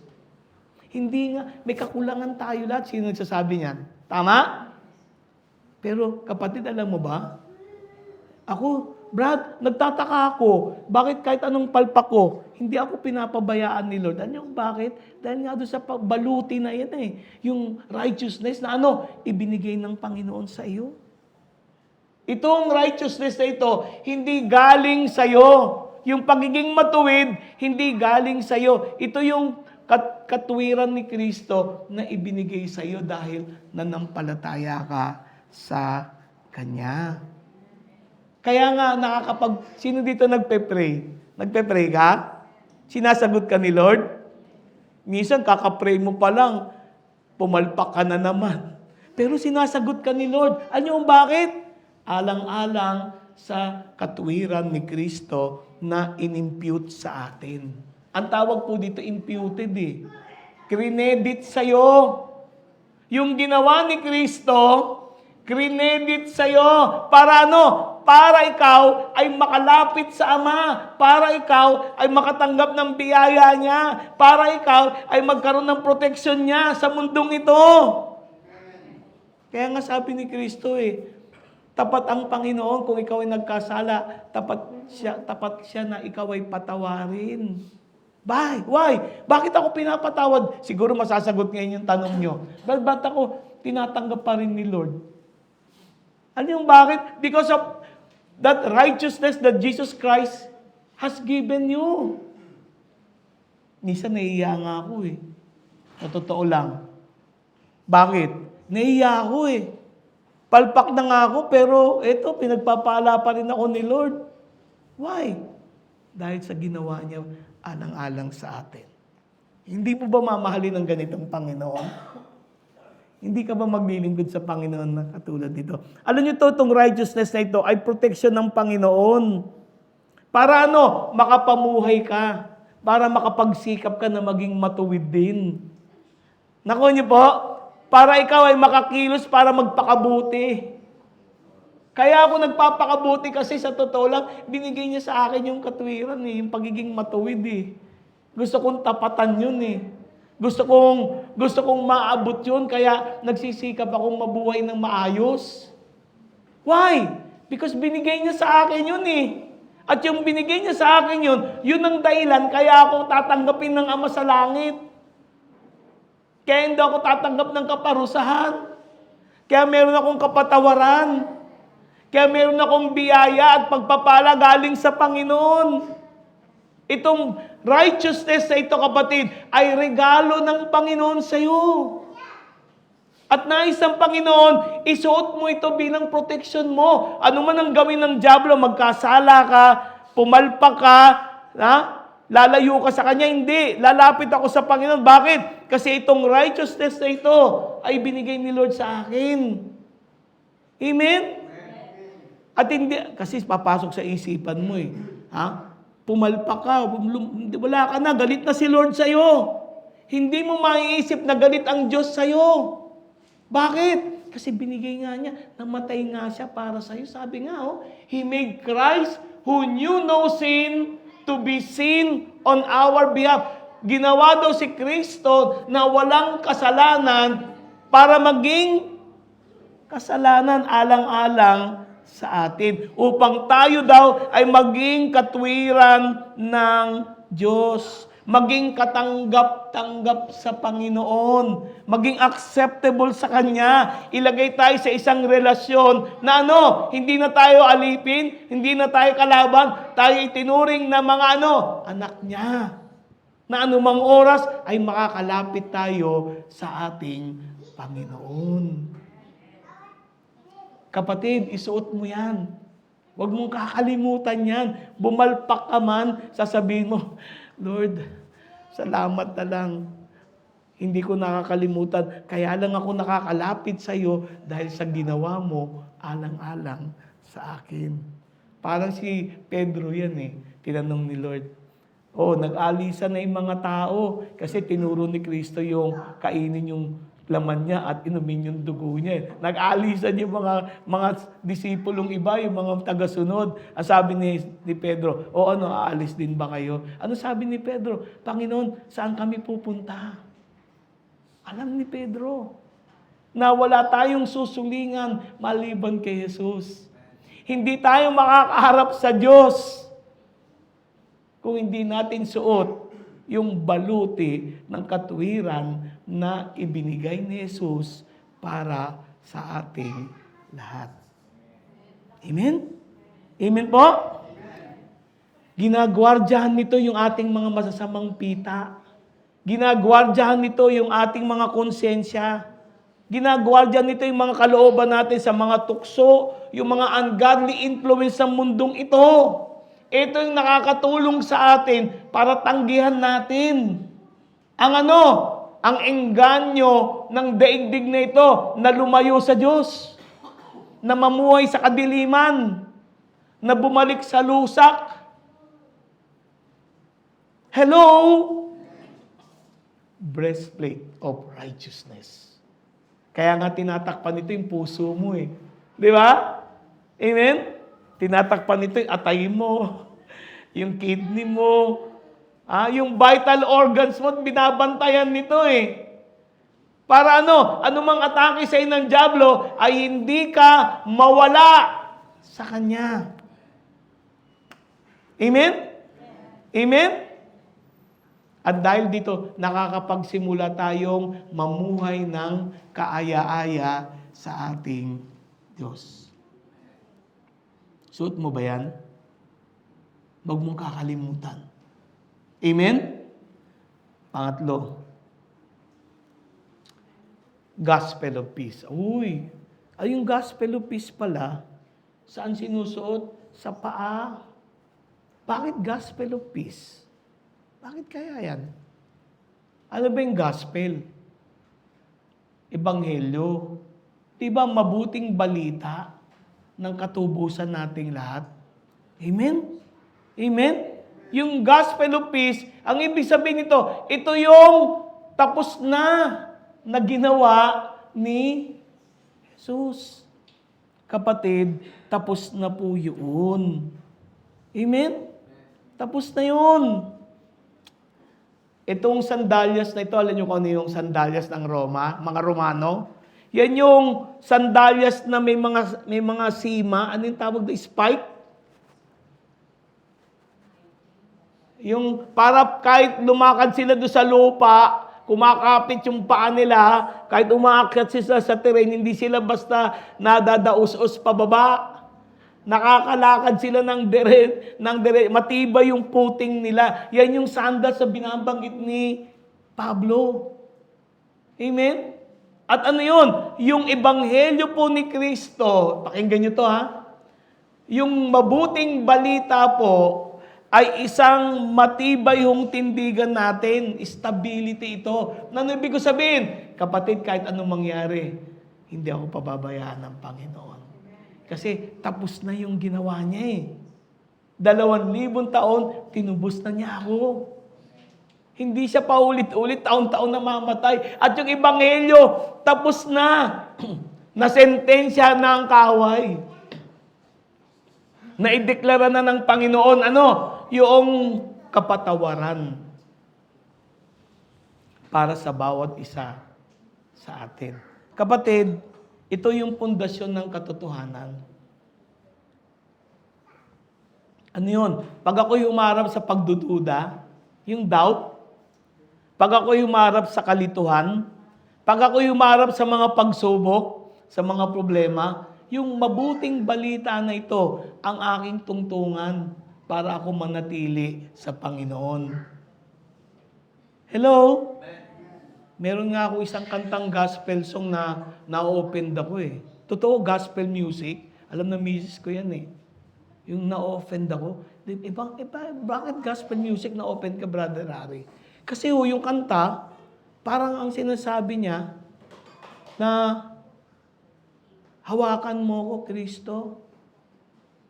Hindi nga, may kakulangan tayo lahat. Sino nagsasabi niyan? Tama? Pero kapatid, alam mo ba? Ako, Brad, nagtataka ako. Bakit kahit anong palpak ko, hindi ako pinapabayaan ni Lord? Ano yung bakit? Dahil nga doon sa baluti na yan eh. Yung righteousness na ibinigay ng Panginoon sa iyo. Itong righteousness na ito, hindi galing sa iyo. Yung pagiging matuwid, hindi galing sa iyo. Ito yung katuwiran ni Kristo na ibinigay sa iyo dahil nanampalataya ka sa Kanya. Kaya nga sino dito nagpe-pray? Nagpe-pray ka? Sinasagot ka ni Lord? Minsan kakapray mo pa lang, pumalpak ka na naman. Pero sinasagot ka ni Lord. Ano yung bakit? Alang-alang sa katuwiran ni Kristo na inimpute sa atin. Ang tawag po dito imputed eh. Credit sa'yo. Yung ginawa ni Kristo, credit sa'yo. Para ano? Para ikaw ay makalapit sa Ama. Para ikaw ay makatanggap ng biyaya niya. Para ikaw ay magkaroon ng proteksyon niya sa mundong ito. Kaya nga sabi ni Kristo tapat ang Panginoon kung ikaw ay nagkasala. Tapat siya na ikaw ay patawarin. Why? Bakit ako pinapatawad? Siguro masasagot ngayon yung tanong nyo. Ba't ako tinatanggap pa rin ni Lord? Ano yung bakit? Because of that righteousness that Jesus Christ has given you. Minsan naiiya nga ako Sa totoo lang. Bakit? Naiiya ako Palpak na nga ako, pero eto, pinagpapala pa rin ako ni Lord. Why? Dahil sa ginawa niya alang-alang sa atin. Hindi mo ba mamahalin ng ganitong Panginoon? Hindi ka ba maglilingkod sa Panginoon na katulad dito? Alam niyo itong righteousness na ito ay protection ng Panginoon. Para makapamuhay ka. Para makapagsikap ka na maging matuwid din. Naku niyo po, para ikaw ay makakilos para magpakabuti. Kaya ako nagpapakabuti kasi sa totoo lang, binigay niya sa akin yung katuwiran yung pagiging matuwid Gusto kong tapatan yun Gusto kong maabot yun, kaya nagsisikap akong mabuhay ng maayos. Why? Because binigay niya sa akin yun At yung binigay niya sa akin yun ang dahilan kaya ako tatanggapin ng Ama sa langit. Kaya hindi ako tatanggap ng kaparusahan. Kaya meron akong kapatawaran. Kaya meron akong biyaya at pagpapala galing sa Panginoon. Itong righteousness sa ito, kapatid, ay regalo ng Panginoon sa iyo. At nais ng Panginoon, isuot mo ito bilang protection mo. Ano man ang gawin ng dyablo, magkasala ka, pumalpak ka, ha? Lalayo ka sa Kanya, hindi. Lalapit ako sa Panginoon. Bakit? Kasi itong righteousness na ito ay binigay ni Lord sa akin. Amen? At hindi, kasi papasok sa isipan mo eh. Ha? Pumalpak ka, wala ka na, galit na si Lord sa'yo. Hindi mo maiisip na galit ang Diyos sa'yo. Bakit? Kasi binigay nga niya, namatay nga siya para sa'yo. Sabi nga, He made Christ who knew no sin to be sin on our behalf. Ginawa daw si Kristo na walang kasalanan para maging kasalanan alang-alang sa atin. Upang tayo daw ay maging katwiran ng Diyos. Maging katanggap-tanggap sa Panginoon, maging acceptable sa Kanya, ilagay tayo sa isang relasyon na hindi na tayo alipin, hindi na tayo kalaban, tayo itinuring na mga anak niya. Na anumang oras ay makakalapit tayo sa ating Panginoon. Kapatid, isuot mo yan. Huwag mong kakalimutan yan. Bumalpak ka man, sasabihin mo, Lord, salamat na lang. Hindi ko nakakalimutan. Kaya lang ako nakakalapit sa iyo dahil sa ginawa mo alang-alang sa akin. Parang si Pedro yan eh. Tinanong ni Lord. Nag-alisa na yung mga tao kasi tinuro ni Kristo yung kainin yung laman niya at inumin yung dugo niya. Nag-alisan yung mga disipulong iba, yung mga tagasunod. Ang sabi ni Pedro, aalis din ba kayo? Ano sabi ni Pedro? Panginoon, saan kami pupunta? Alam ni Pedro na wala tayong susulingan maliban kay Jesus. Hindi tayo makakaharap sa Diyos kung hindi natin suot yung baluti ng katwiran na ibinigay ni Jesus para sa ating lahat. Amen? Amen po? Ginagwardyahan nito yung ating mga masasamang pita. Ginagwardyahan nito yung ating mga konsensya. Ginagwardyahan nito yung mga kalooban natin sa mga tukso, yung mga ungodly influence sa mundong ito. Ito yung nakakatulong sa atin para tanggihan natin ang engganyo ng daigdig na ito na lumayo sa Diyos, na mamuhay sa kadiliman, na bumalik sa lusak. Hello? Breastplate of righteousness. Kaya nga tinatakpan nito yung puso mo eh. Di ba? Amen? Tinatakpan nito yung atay mo, yung kidney mo, yung vital organs mo, binabantayan nito eh. Para anumang atake sa ng dyablo ay hindi ka mawala sa Kanya. Amen? Amen? At dahil dito, nakakapagsimula tayong mamuhay ng kaaya-aya sa ating Diyos. Suot mo ba yan? Huwag mong kakalimutan. Amen? Pangatlo, Gospel of Peace. Yung Gospel of Peace pala, saan sinusuot? Sa paa. Bakit Gospel of Peace? Bakit kaya yan? Ano ba yung Gospel? Ebanghelyo. Diba mabuting balita ng katubusan nating lahat? Amen? Amen? Yung Gospel of Peace, ang ibig sabihin nito, ito yung tapos na ginawa ni Jesus. Kapatid, tapos na po yun. Amen? Tapos na yun. Itong sandalyas na ito, alam niyo kung ano yung sandalyas ng Roma, mga Romano? Yan yung sandalyas na may mga sima. Ano yung tawag na? Spike? Yung para kahit lumakad sila doon sa lupa, kumakapit yung paa nila, kahit umaakyat sila sa terrain, hindi sila basta nadadaos-os pababa. Nakakalakad sila ng dire, matibay yung puting nila. Yan yung sandals na binabanggit ni Pablo. Amen? At ano yun? Yung ebanghelyo po ni Kristo, pakinggan nyo to ha, yung mabuting balita po ay isang matibay yung tindigan natin. Stability ito. Ano ibig ko sabihin? Kapatid, kahit anong mangyari, hindi ako pababayaan ng Panginoon. Kasi tapos na yung ginawa niya 2,000 taon, tinubos na niya ako. Hindi siya paulit-ulit, taon-taon na mamatay. At yung ebanghelyo, tapos na. Nasentensya na ang kaway. Naideklara na ng Panginoon, yung kapatawaran para sa bawat isa sa atin. Kapatid, ito yung pundasyon ng katotohanan. Ano yun? Pag ako'y humarap sa pagdududa, yung doubt, pag ako'y humarap sa kalituhan, pag ako'y humarap sa mga pagsubok, sa mga problema, yung mabuting balita na ito ang aking tungtungan para ako manatili sa Panginoon. Hello? Meron nga ako isang kantang gospel song na na-open ako Totoo, gospel music. Alam na misis ko yan Yung na-offend ako. Bakit gospel music na-open ka, Brother Harry? Kasi yung kanta, parang ang sinasabi niya na hawakan mo ko, Kristo.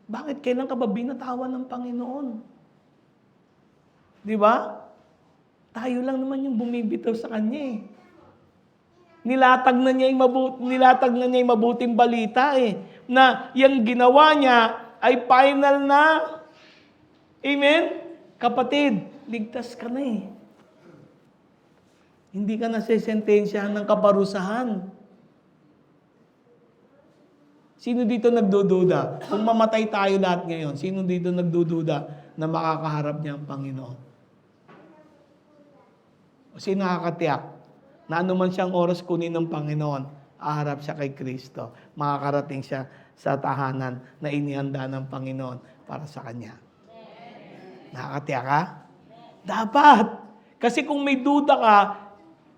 Bakit kailan ka ba binatawan ng Panginoon? Di ba? Tayo lang naman yung bumibitaw sa Kanya Nilatag na niya yung mabuting balita na yung ginawa niya ay final na. Amen? Kapatid, ligtas ka na Hindi ka nasesentensyahan ng kaparusahan. Sino dito nagdududa? Kung mamatay tayo lahat ngayon, sino dito nagdududa na makakaharap niya ang Panginoon? O sino nakakatiyak na anuman siyang oras kunin ng Panginoon, aharap siya kay Kristo. Makakarating siya sa tahanan na inihanda ng Panginoon para sa Kanya. Nakakatiyak ka? Dapat. Kasi kung may duda ka,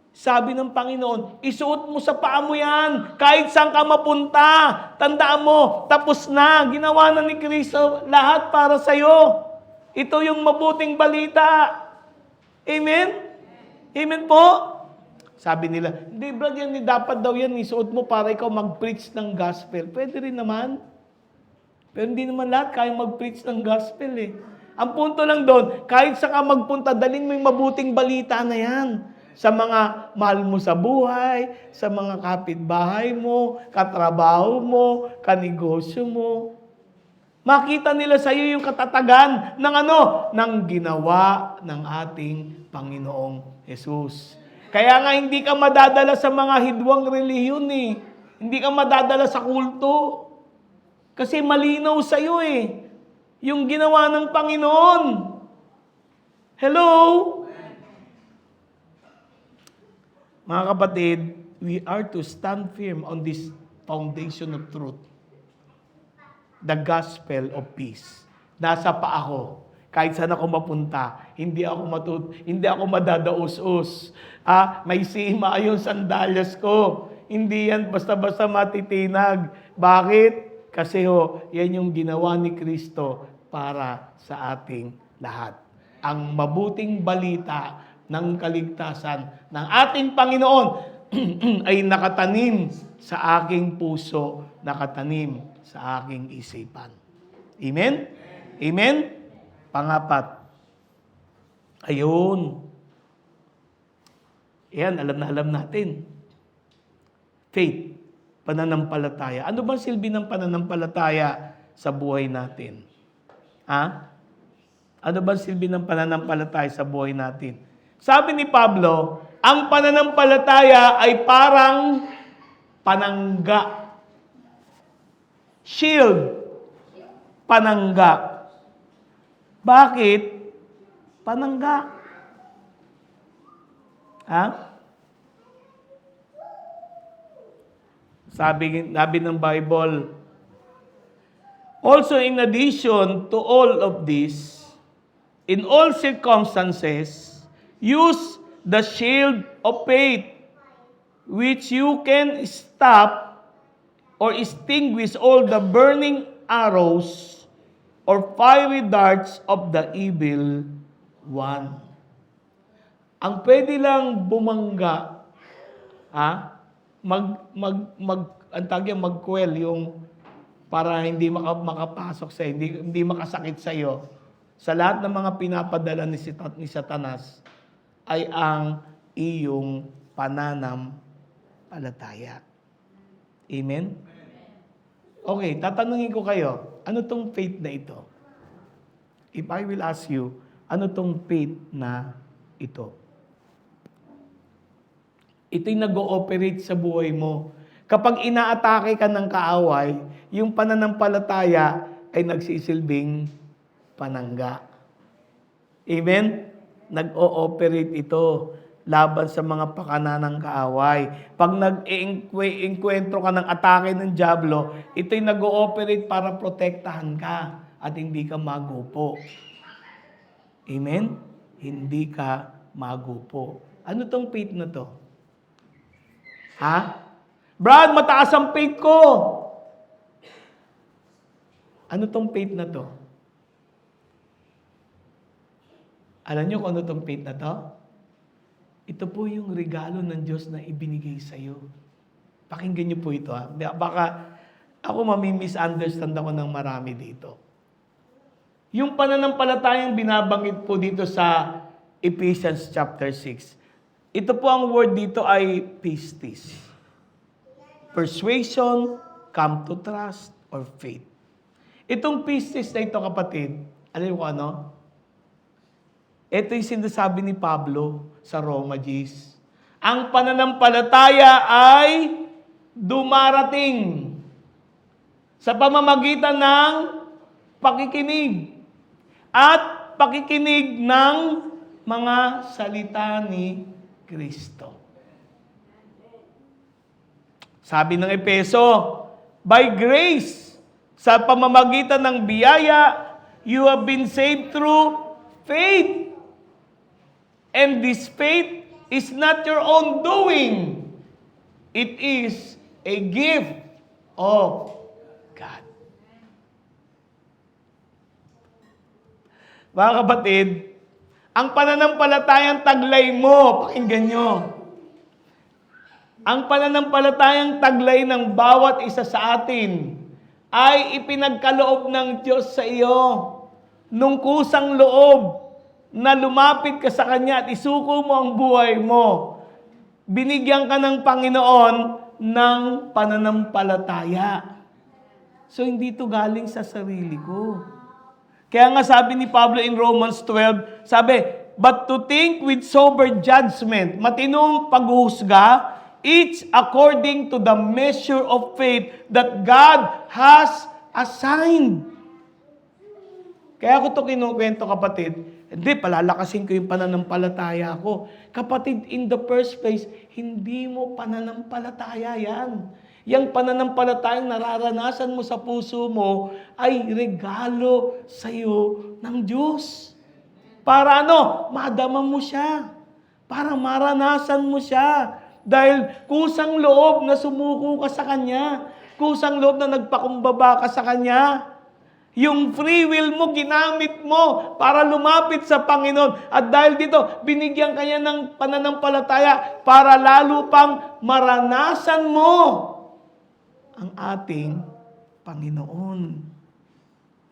sabi ng Panginoon, isuot mo sa paa mo yan. Kahit saan ka mapunta. Tandaan mo, tapos na. Ginawa na ni Kristo lahat para sa'yo. Ito yung mabuting balita. Amen? Amen po? Sabi nila, hindi brad yan, dapat daw yan, isuot mo para ikaw mag-preach ng gospel. Pwede rin naman. Pero hindi naman lahat kaya mag-preach ng gospel Ang punto lang doon, kahit saan ka magpunta, dalhin mo yung mabuting balita na yan. Sa mga mahal mo sa buhay, sa mga kapitbahay mo, katrabaho mo, kanegosyo mo. Makita nila sa iyo yung katatagan ng ng ginawa ng ating Panginoong Jesus. Kaya nga hindi ka madadala sa mga hidwang relihiyon Hindi ka madadala sa kulto. Kasi malinaw sa iyo yung ginawa ng Panginoon. Hello? Mga kapatid, we are to stand firm on this foundation of truth. The gospel of peace. Nasa pa ako. Kahit saan ako mapunta, hindi ako madadaos-os. May sima yung sandalyas ko. Hindi yan basta-basta matitinag. Bakit? Kasi yan yung ginawa ni Kristo para sa ating lahat. Ang mabuting balita ng kaligtasan ng ating Panginoon ay nakatanim sa aking puso, nakatanim sa aking isipan. Amen? Amen? Pangapat. Ayun. Yan, alam natin. Faith, pananampalataya. Ano bang silbi ng pananampalataya sa buhay natin? Ano bang silbi ng pananampalataya sa buhay natin? Sabi ni Pablo, ang pananampalataya ay parang panangga. Shield. Panangga. Bakit? Panangga. Sabi ng Bible, also in addition to all of this, in all circumstances, use the shield of faith which you can stop or extinguish all the burning arrows or fiery darts of the evil one. Ang pwede lang bumangga, magkwel yung para hindi makapasok sa hindi makasakit sa iyo. Sa lahat ng mga pinapadala ni Satanas ay ang iyong pananampalataya. Amen? Okay, tatanungin ko kayo, ano tong faith na ito? If I will ask you, ano tong faith na ito? Ito'y nag-ooperate sa buhay mo. Kapag inaatake ka ng kaaway, yung pananampalataya ay nagsisilbing panangga. Amen? Nag-ooperate ito laban sa mga pakana ng kaaway. Pag nag-enkwentro ka ng atake ng dyablo, ito'y nag-ooperate para protektahan ka at hindi ka magupo. Amen? Hindi ka magupo. Ano tong faith na to? Brad, mataas ang faith ko. Ano tong faith na to? Alam niyo kung ano tong faith na to? Ito po yung regalo ng Diyos na ibinigay sa iyo. Pakinggan niyo po ito. Baka ako mami-misunderstand ako ng marami dito. Yung pananampalatayang binabanggit po dito sa Ephesians chapter 6. Ito po ang word dito ay pistis. Persuasion, come to trust, or faith. Itong pistis na ito, kapatid, alam niyo kung ano? Ito yung sinasabi ni Pablo sa Roma Gs. Ang pananampalataya ay dumarating sa pamamagitan ng pakikinig at pakikinig ng mga salita ni Kristo. Sabi ng Efeso, by grace, sa pamamagitan ng biyaya, you have been saved through faith. And this faith is not your own doing. It is a gift of God. Mga kapatid, ang pananampalatayang taglay mo, pakinggan nyo. Ang pananampalatayang taglay ng bawat isa sa atin ay ipinagkaloob ng Diyos sa iyo nung kusang loob na lumapit ka sa Kanya at isuko mo ang buhay mo. Binigyan ka ng Panginoon ng pananampalataya. So, hindi ito galing sa sarili ko. Kaya nga sabi ni Pablo in Romans 12, sabi, but to think with sober judgment, matinong paghuhusga, each according to the measure of faith that God has assigned. Kaya ko ito kinukwento, kapatid, hindi, palalakasin ko yung pananampalataya ko. Kapatid, in the first place, hindi mo pananampalataya yan. Yang pananampalatayang nararanasan mo sa puso mo ay regalo sa iyo ng Diyos. Para ano? Madama mo siya. Para maranasan mo siya. Dahil kusang loob na sumuko ka sa Kanya. Kusang loob na nagpakumbaba ka sa Kanya. Yung free will mo, ginamit mo para lumapit sa Panginoon. At dahil dito, binigyan kanya ng pananampalataya para lalo pang maranasan mo ang ating Panginoon.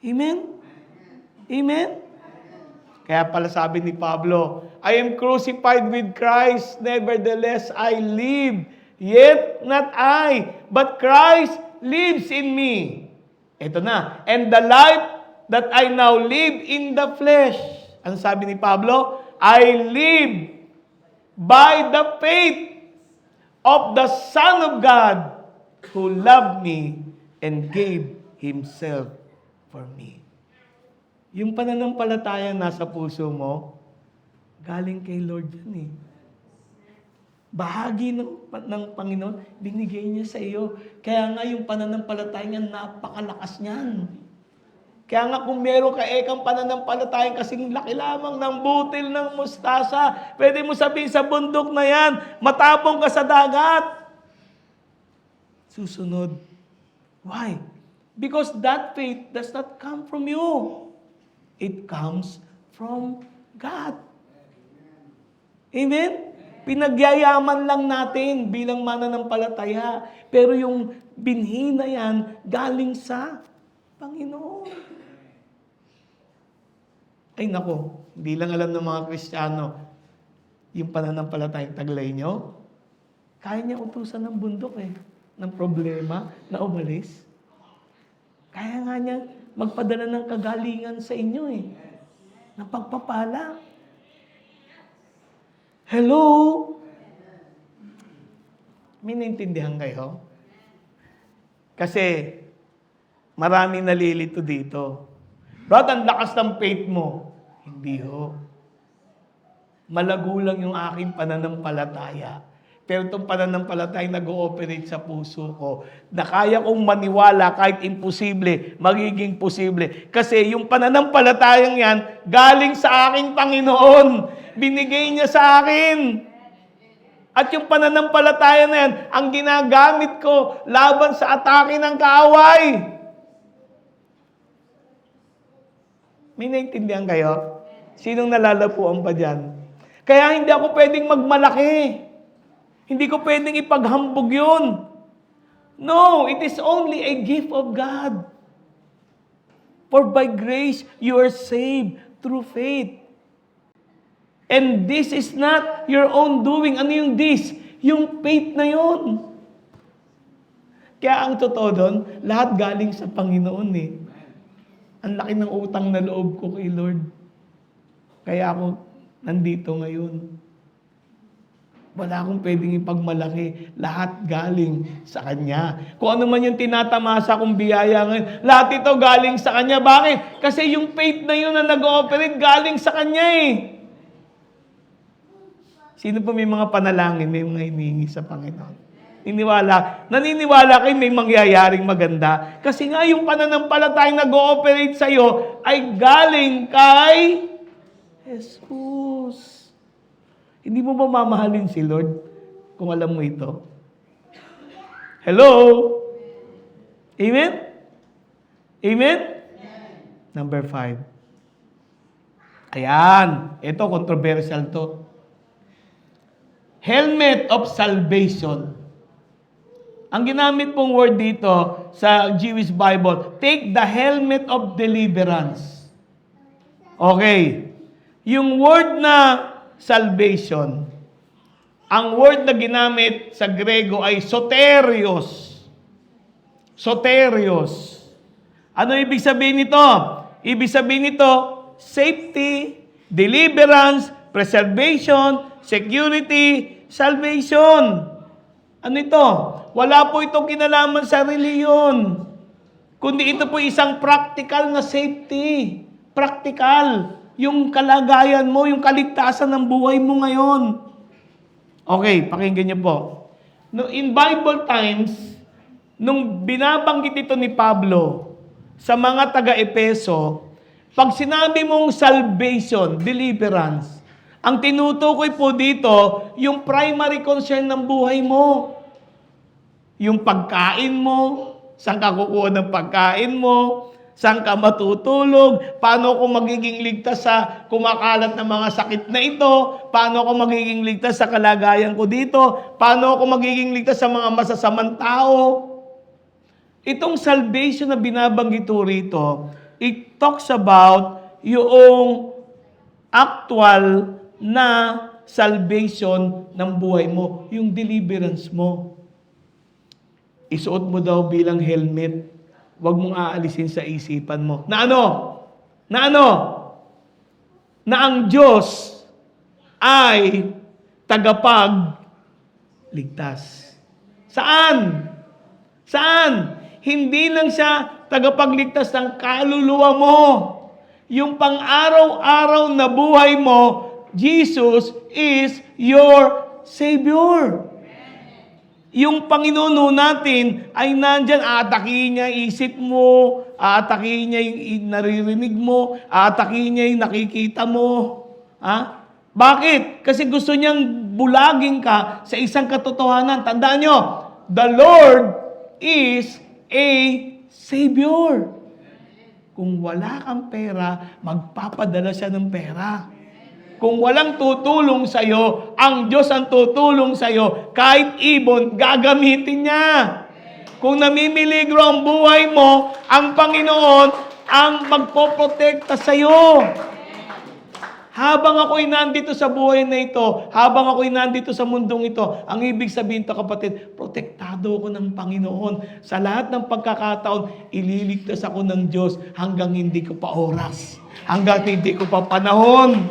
Amen? Amen? Kaya pala sabi ni Pablo, I am crucified with Christ, nevertheless I live. Yet not I, but Christ lives in me. Ito na. And the life that I now live in the flesh. Ang sabi ni Pablo, I live by the faith of the Son of God who loved me and gave Himself for me. Yung pananampalataya nasa puso mo, galing kay Lord yan eh. Bahagi ng Panginoon, binigay niya sa iyo. Kaya nga yung pananampalataya niya, napakalakas niyan. Kaya nga kung meron ka ekang pananampalatayang kasing laki lamang ng butil ng mustasa, pwede mo sabihin sa bundok na yan, matapong ka sa dagat. Susunod. Why? Because that faith does not come from you. It comes from God. Amen? Pinagyayaman lang natin bilang mananampalataya. Pero yung binhi na yan, galing sa Panginoon. Ay nako, hindi lang alam ng mga Kristiyano yung pananampalatayang taglay nyo. Kaya niya utusan ng bundok ng problema na umalis. Kaya nga niya magpadala ng kagalingan sa inyo ng pagpapala. Hello? May naintindihan kayo? Kasi maraming nalilito dito. Brad, ang lakas ng faith mo. Hindi ho. Malago lang yung aking pananampalataya. Pero itong pananampalataya nag-ooperate sa puso ko, na kaya kong maniwala kahit imposible, magiging posible. Kasi yung pananampalatayang yan, galing sa aking Panginoon. Binigay niya sa akin. At yung pananampalataya na yan, ang ginagamit ko laban sa atake ng kaaway. May naintindihan kayo? Sinong nalalapuan pa dyan? Kaya hindi ako pwedeng magmalaki. Hindi ko pwedeng ipaghambog yun. No, it is only a gift of God. For by grace you are saved through faith. And this is not your own doing. Ano yung this? Yung faith na yun. Kaya ang totoo doon, lahat galing sa Panginoon Ang laki ng utang na loob ko kay Lord. Kaya ako nandito ngayon. Wala akong pwedeng ipagmalaki. Lahat galing sa Kanya. Kung ano man yung tinatamasa kong biyaya ngayon, lahat ito galing sa Kanya. Bakit? Kasi yung faith na yun na nag-ooperate, galing sa Kanya Sino pa may mga panalangin, may mga hinihingi sa Panginoon? Naniniwala kayo may mangyayaring maganda. Kasi nga yung pananampalatayang nag-ooperate sa'yo ay galing kay Jesus. Hindi mo ba mamahalin si Lord kung alam mo ito? Hello? Amen? Amen? Number 5. Ayan. Ito, controversial to. Helmet of salvation. Ang ginamit pong word dito sa Jewish Bible, take the helmet of deliverance. Okay. Yung word na salvation, ang word na ginamit sa Grego ay soterios. Soterios. Ano ibig sabihin nito? Ibig sabihin nito, safety, deliverance, preservation, security, salvation. Ano ito? Wala po itong kinalaman sa reliyon. Kundi ito po isang practical na safety. Practical. Yung kalagayan mo, yung kaligtasan ng buhay mo ngayon. Okay, pakinggan niyo po. No, in Bible times, nung binabanggit ito ni Pablo sa mga taga-Epeso, pag sinabi mong salvation, deliverance, ang tinutukoy po dito, yung primary concern ng buhay mo. Yung pagkain mo, saan ka kukuha ng pagkain mo, saan ka matutulog, paano ako magiging ligtas sa kumakalat ng mga sakit na ito, paano ako magiging ligtas sa kalagayan ko dito, paano ako magiging ligtas sa mga masasamang tao. Itong salvation na binabanggit rito, it talks about yung actual na salvation ng buhay mo, yung deliverance mo. Isuot mo daw bilang helmet. Huwag mong aalisin sa isipan mo. Na ano? Na ano? Na ang Diyos ay tagapagligtas. Saan? Saan? Hindi lang siya tagapagligtas ng kaluluwa mo. Yung pang-araw-araw na buhay mo, Jesus is your Savior. yung Panginoon natin ay nandyan, aatakihin niya yung isip mo, aatakihin niya yung naririnig mo, aatakihin niya yung nakikita mo. Ha? Bakit? Kasi gusto niyang bulagin ka sa isang katotohanan. Tandaan nyo, the Lord is a Savior. Kung wala kang pera, magpapadala siya ng pera. Kung walang tutulong sa'yo, ang Diyos ang tutulong sa'yo. Kahit ibon, gagamitin niya. Kung namimiligro ang buhay mo, ang Panginoon ang magpoprotekta sa'yo. Habang ako'y nandito sa buhay na ito, habang ako'y nandito sa mundong ito, ang ibig sabihin to kapatid, protektado ako ng Panginoon. Sa lahat ng pagkakataon, ililigtas ako ng Diyos hanggang hindi ko pa oras. Hanggang hindi ko pa panahon.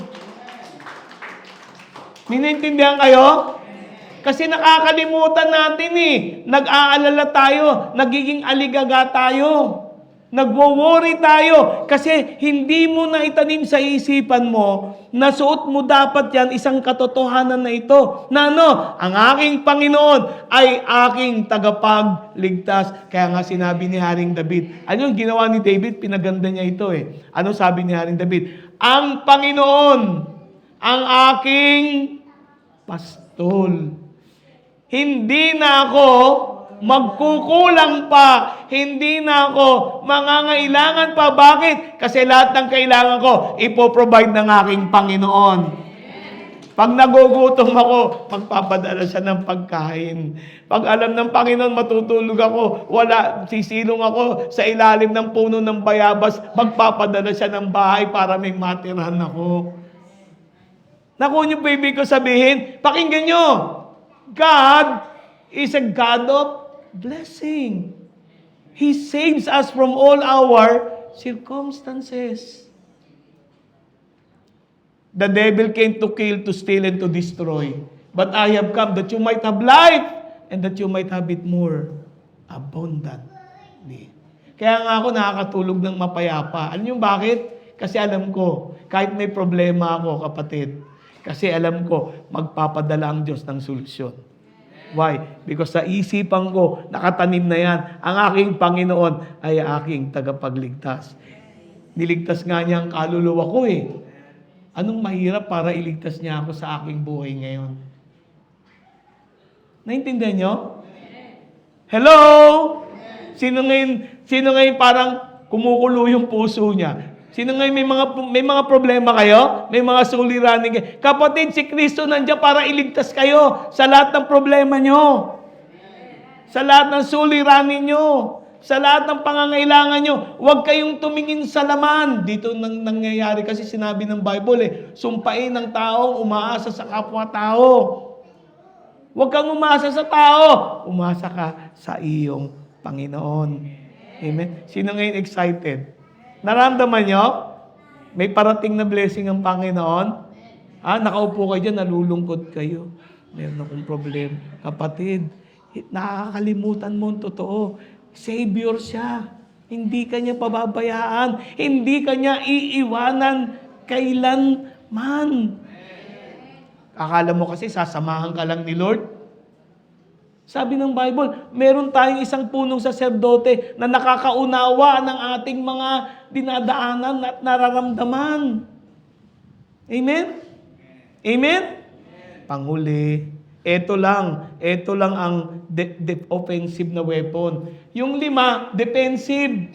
Ninaintindihan kayo? Kasi nakakalimutan natin Nag-aalala tayo, nagiging aligaga tayo. Nagwo-worry tayo kasi hindi mo na itanim sa isipan mo na suot mo dapat yan isang katotohanan na ito. Na ang aking Panginoon ay aking tagapagligtas. Kaya nga sinabi ni Haring David. Ano yung ginawa ni David? Pinaganda niya ito Ano sabi ni Haring David? Ang Panginoon ang aking pastol. Hindi na ako magkukulang pa. Hindi na ako mangangailangan pa. Bakit? Kasi lahat ng kailangan ko, ipoprovide ng aking Panginoon. Pag nagugutom ako, magpapadala siya ng pagkain. Pag alam ng Panginoon, matutulog ako, sisilong ako sa ilalim ng puno ng bayabas, magpapadala siya ng bahay para may matirahan ako. Naku, yung baby ko sabihin, pakinggan nyo, God is a God of blessing. He saves us from all our circumstances. The devil came to kill, to steal, and to destroy. But I have come that you might have life and that you might have it more abundantly. Kaya nga ako nakakatulog ng mapayapa. Alam niyo bakit? Kasi alam ko, kahit may problema ako, kapatid, kasi alam ko, magpapadala ang Diyos ng solusyon. Why? Because sa isipan ko, nakatanim na yan, ang aking Panginoon ay aking tagapagligtas. Niligtas nga niya ang kaluluwa ko Anong mahirap para iligtas niya ako sa aking buhay ngayon? Naintindihan niyo? Hello? Sino ngayon parang kumukulo yung puso niya? Sino ngayon may mga problema kayo? May mga suliranin kayo? Kapatid, si Kristo nandiyan para iligtas kayo sa lahat ng problema nyo. Sa lahat ng suliranin nyo. Sa lahat ng pangangailangan nyo. Huwag kayong tumingin sa laman. Dito nangyayari kasi sinabi ng Bible sumpain ng taong umaasa sa kapwa-tao. Huwag kang umasa sa tao. Umasa ka sa iyong Panginoon. Amen? Sino ngayon excited? Naramdaman nyo? May parating na blessing ang Panginoon? Nakaupo kayo dyan, nalulungkot kayo. Meron akong problem. Kapatid, nakakalimutan mo ang totoo. Savior siya. Hindi ka niya pababayaan. Hindi ka niya iiwanan kailanman. Akala mo kasi sasamahan ka lang ni Lord? Sabi ng Bible, meron tayong isang punong saserdote na nakakaunawa ng ating mga dinadaanan at nararamdaman. Amen? Amen? Panghuli, ito lang ang offensive na weapon. Yung 5, defensive.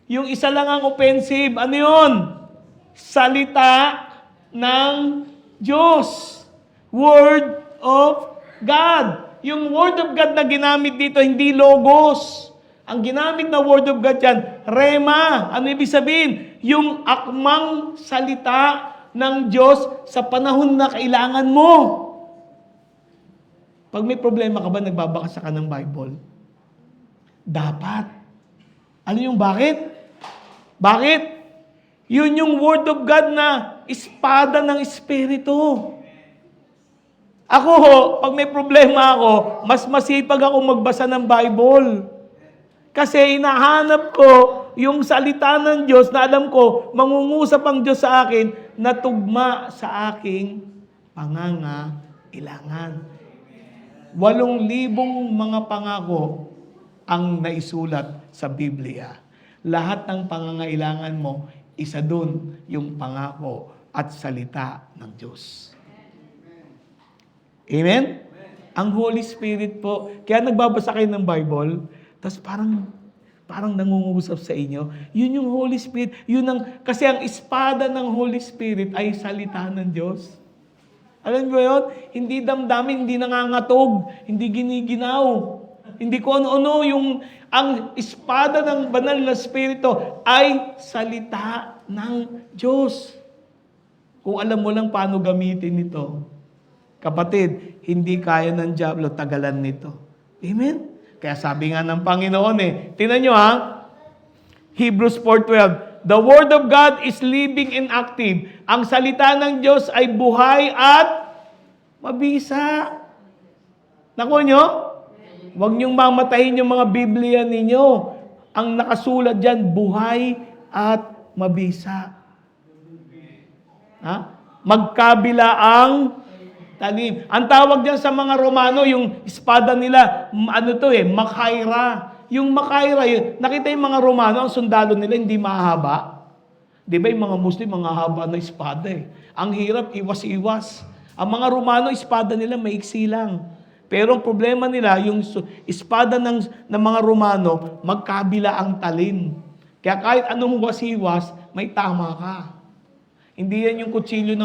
Yung isa lang ang offensive. Ano yun? Salita ng Diyos. Word of God. Yung Word of God na ginamit dito, hindi logos. Ang ginamit na Word of God yan, rema. Ano ibig sabihin? Yung akmang salita ng Diyos sa panahon na kailangan mo. Pag may problema ka ba, nagbabasa ka ng Bible? Dapat. Ano yung bakit? Bakit? Yun yung Word of God na espada ng Espiritu. Ako pag may problema ako, mas masipag ako magbasa ng Bible. Kasi hinahanap ko yung salita ng Diyos na alam ko, mangungusap ang Diyos sa akin na tugma sa aking pangangailangan. 8,000 mga pangako ang naisulat sa Biblia. Lahat ng pangangailangan mo, isa dun yung pangako at salita ng Diyos. Amen? Ang Holy Spirit po, kaya nagbabasa kayo ng Bible, tapos parang nangungusap sa inyo. Yun yung Holy Spirit. Kasi ang espada ng Holy Spirit ay salita ng Diyos. Alam mo yun? Hindi damdamin, hindi nangangatog, hindi giniginaw. Hindi ko ano-ano ang espada ng banal na Espiritu ay salita ng Diyos. Kung alam mo lang paano gamitin ito, kapatid, hindi kaya ng diablo tagalan nito. Amen? Kaya sabi nga ng Panginoon tingnan nyo Hebrews 4:12, the Word of God is living and active. Ang salita ng Diyos ay buhay at mabisa. Nakuha nyo? Huwag niyong mamatayin yung mga Biblia ninyo. Ang nakasulat dyan, buhay at mabisa. Magkabila ang talim. Ang tawag dyan sa mga Romano, yung espada nila, makaira. Yung makaira, nakita yung mga Romano, ang sundalo nila hindi mahaba. Di ba yung mga Muslim, mga haba na espada Ang hirap, iwas-iwas. Ang mga Romano, espada nila maiksi lang. Pero ang problema nila, yung espada ng mga Romano, magkabila ang talim. Kaya kahit anong wasiwas, may tama ka. Hindi yan yung kutsilyo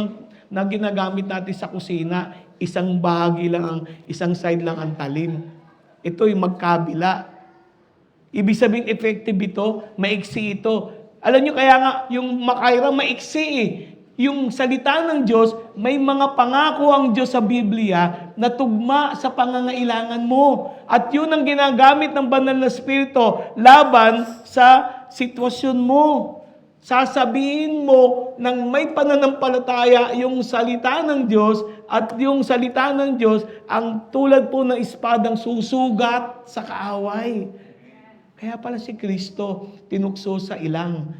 na ginagamit natin sa kusina. Isang bahagi lang, isang side lang ang talim. Ito yung magkabila. Ibig sabihin effective ito, maiksi ito. Alam nyo kaya nga, yung makaira maiksi Yung salita ng Diyos, may mga pangako ang Diyos sa Biblia na tugma sa pangangailangan mo. At yun ang ginagamit ng banal na Espiritu laban sa sitwasyon mo. Sasabihin mo ng may pananampalataya yung salita ng Diyos at yung salita ng Diyos ang tulad po ng espadang susugat sa kaaway. Kaya pala si Kristo tinukso sa ilang.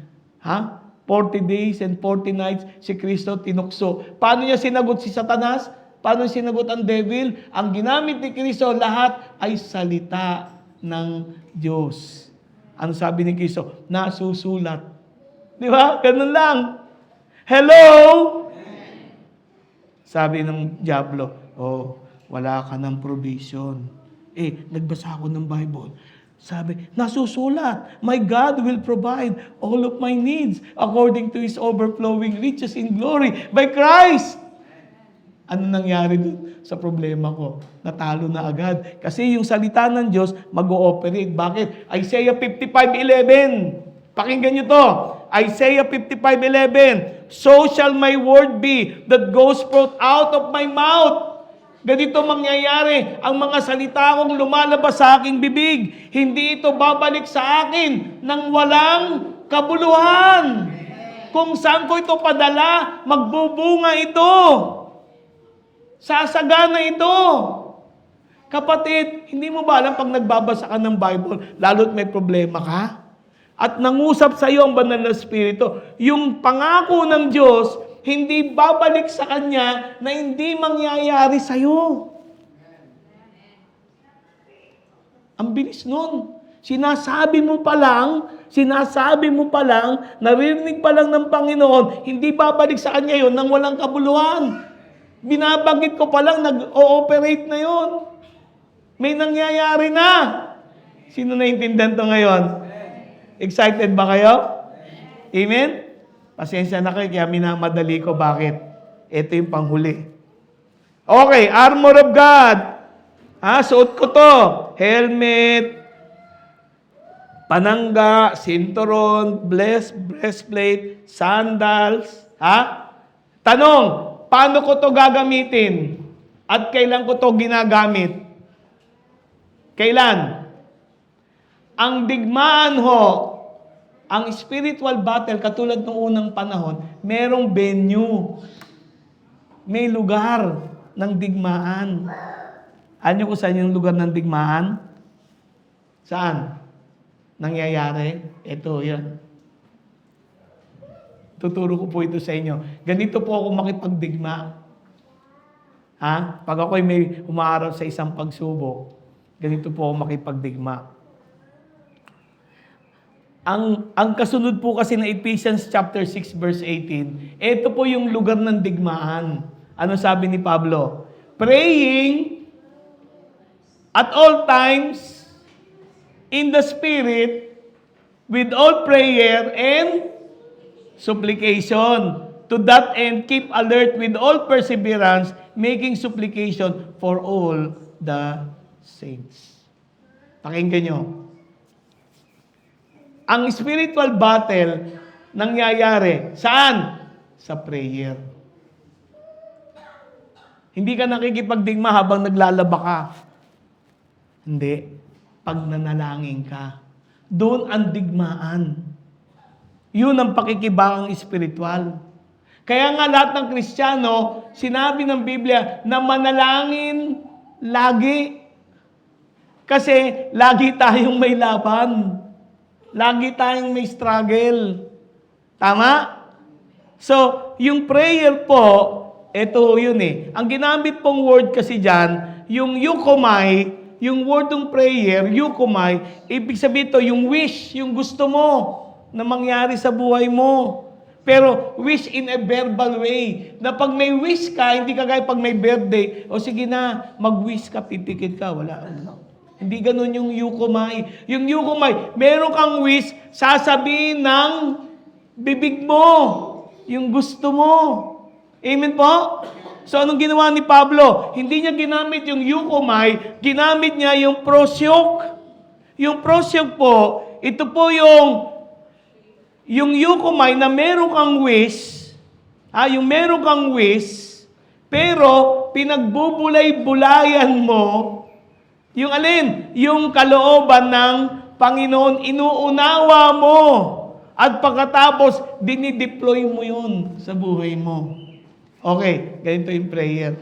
40 days and 40 nights si Kristo tinukso. Paano niya sinagot si Satanas? Paano sinagot ang devil? Ang ginamit ni Kristo, lahat ay salita ng Diyos. Ano sabi ni Kristo? Nasusulat. Di ba? Ganun lang. Hello? Sabi ng diablo, wala ka ng provision. Nagbasa ako ng Bible. Sabi, nasusulat, my God will provide all of my needs according to His overflowing riches in glory by Christ. Ano nangyari dun sa problema ko? Natalo na agad. Kasi yung salita ng Diyos mag-ooperate. Bakit? Isaiah 55:11. Pakinggan nyo to. Isaiah 55:11. So shall my word be that goes forth out of my mouth. Ganito mangyayari, ang mga salita kong lumalabas sa aking bibig, hindi ito babalik sa akin nang walang kabuluhan. Kung saan ko ito padala, magbubunga ito. Sasagana ito. Kapatid, hindi mo ba alam pag nagbabasa ka ng Bible, lalo't may problema ka? At nangusap sa iyo ang banal na Espiritu, yung pangako ng Diyos, hindi babalik sa Kanya na hindi mangyayari sa iyo. Ang bilis nun. Sinasabi mo pa lang, narinig pa lang ng Panginoon, hindi babalik sa Kanya yon nang walang kabuluhan. Binabanggit ko pa lang, nag-ooperate na yon. May nangyayari na. Sino naintindihan to ngayon? Excited ba kayo? Amen? Pasensya na kayo, kaya minamadali ko. Bakit? Ito yung panghuli. Okay, armor of God. Suot ko to. Helmet, panangga, sinturon, breastplate, sandals. Tanong, paano ko to gagamitin? At kailan ko to ginagamit? Kailan? Ang digmaan ang spiritual battle, katulad ng unang panahon, merong venue. May lugar ng digmaan. Alam niyo kung saan yung lugar ng digmaan? Saan? Nangyayari? Ito, yan. Tuturo ko po ito sa inyo. Ganito po ako makipagdigma. Ha? Pag ako'y may umaarap sa isang pagsubok, ganito po ako makipagdigma. Ang kasunod po kasi na Ephesians chapter 6 verse 18, ito po yung lugar ng digmaan. Ano sabi ni Pablo? Praying at all times in the Spirit with all prayer and supplication. To that end, keep alert with all perseverance, making supplication for all the saints. Pakinggan nyo. Ang spiritual battle nangyayari saan? Sa prayer. Hindi ka nakikipagdigma habang naglalaba ka. Hindi. Pag nanalangin ka. Doon ang digmaan. Yun ang pakikibakang espiritual. Kaya nga lahat ng Kristiyano, sinabi ng Biblia na manalangin lagi. Kasi lagi tayong may laban. Lagi tayong may struggle. Tama? So, yung prayer po, ito yun eh. Ang ginamit pong word kasi dyan, yung eukomai, yung word ng prayer, eukomai, ibig sabihin ito, yung wish, yung gusto mo na mangyari sa buhay mo. Pero wish in a verbal way. Na pag may wish ka, hindi ka gaya pag may birthday, o sige na, mag-wish ka, pipikit ka, wala. Hindi ganun yung eukomai. Yung eukomai, meron kang wish, sasabihin ng bibig mo, yung gusto mo. Amen po? So anong ginawa ni Pablo? Hindi niya ginamit yung eukomai, ginamit niya yung prosyok. Yung prosyok po, ito po yung eukomai na meron kang wish, yung meron kang wish, pero pinagbubulay-bulayan mo, yung alin? Yung kalooban ng Panginoon, inuunawa mo. At pagkatapos, dinideploy mo yun sa buhay mo. Okay, ganito yung prayer.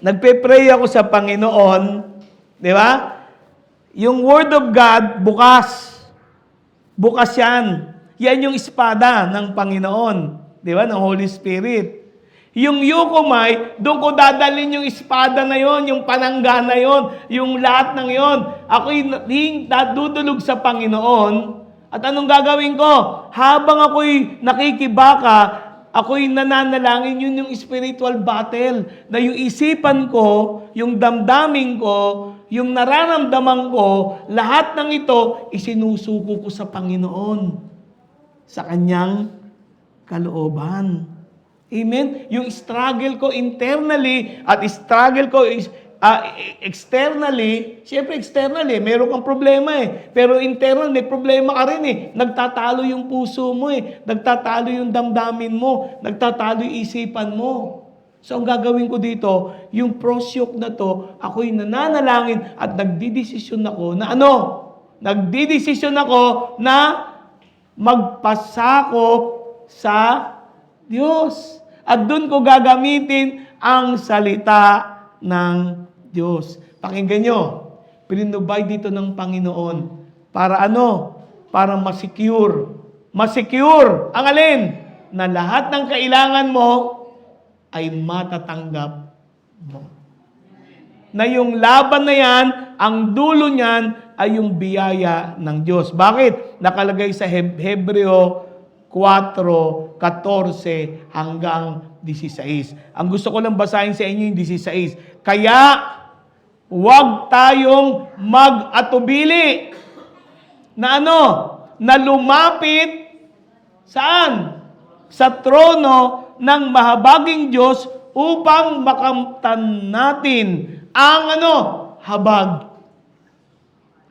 Nagpe-pray ako sa Panginoon, di ba? Yung Word of God, bukas. Bukas yan. Yan yung espada ng Panginoon. Di ba? Ng Holy Spirit. Yung eukomai, doon ko dadalhin yung espada na yon, yung panangga na yon, yung lahat ng yon. Ako'y dadudulog sa Panginoon. At anong gagawin ko? Habang ako'y nakikibaka, ako'y nananalangin, yun yung spiritual battle. Na yung isipan ko, yung damdamin ko, yung nararamdaman ko, lahat ng ito, isinusuko ko sa Panginoon. Sa Kanyang kalooban. Amen? Yung struggle ko internally at struggle ko externally, siyempre externally, meron kang problema eh. Pero internal, may problema ka rin eh. Nagtatalo yung puso mo eh. Nagtatalo yung damdamin mo. Nagtatalo yung isipan mo. So, ang gagawin ko dito, yung prosyok na to, ako'y nananalangin at nagdidesisyon ako na ano? Nagdidesisyon ako na magpasakop sa Diyos. At doon ko gagamitin ang salita ng Diyos. Pakinggan nyo, pinubay dito ng Panginoon. Para ano? Para masecure. Masecure. Ang alin? Na lahat ng kailangan mo ay matatanggap mo. Na yung laban na yan, ang dulo niyan ay yung biyaya ng Diyos. Bakit? Nakalagay sa Hebreo 4:14 hanggang 16. Ang gusto ko lang basahin sa inyo yung 16. Kaya, huwag tayong mag-atubili na ano? Na lumapit saan? Sa trono ng mahabaging Diyos upang makamtan natin ang ano? Habag.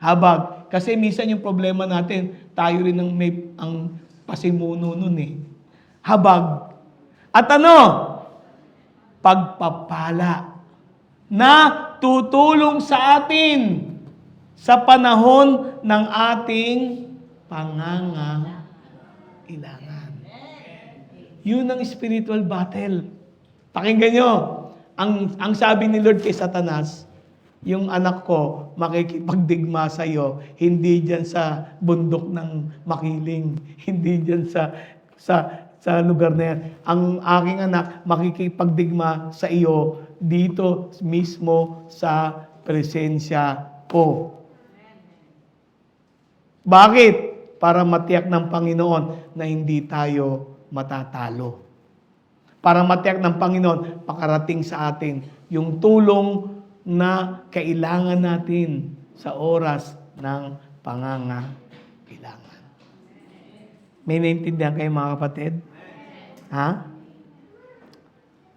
Habag. Kasi minsan yung problema natin, tayo rin ang pasimuno nun eh. Habag. At ano? Pagpapala na tutulong sa atin sa panahon ng ating pangangailangan. Yun ang spiritual battle. Pakinggan nyo. Ang sabi ni Lord kay Satanas, yung anak ko makikipagdigma sa iyo, hindi diyan sa bundok ng makiling, hindi diyan sa sa lugar na yan. Ang aking anak makikipagdigma sa iyo dito mismo sa presensya ko. Bakit? Para matiyak ng Panginoon na hindi tayo matatalo. Para matiyak ng Panginoon, pakarating sa atin yung tulong na kailangan natin sa oras ng pangangailangan. May naintindihan kayo mga kapatid? Ha?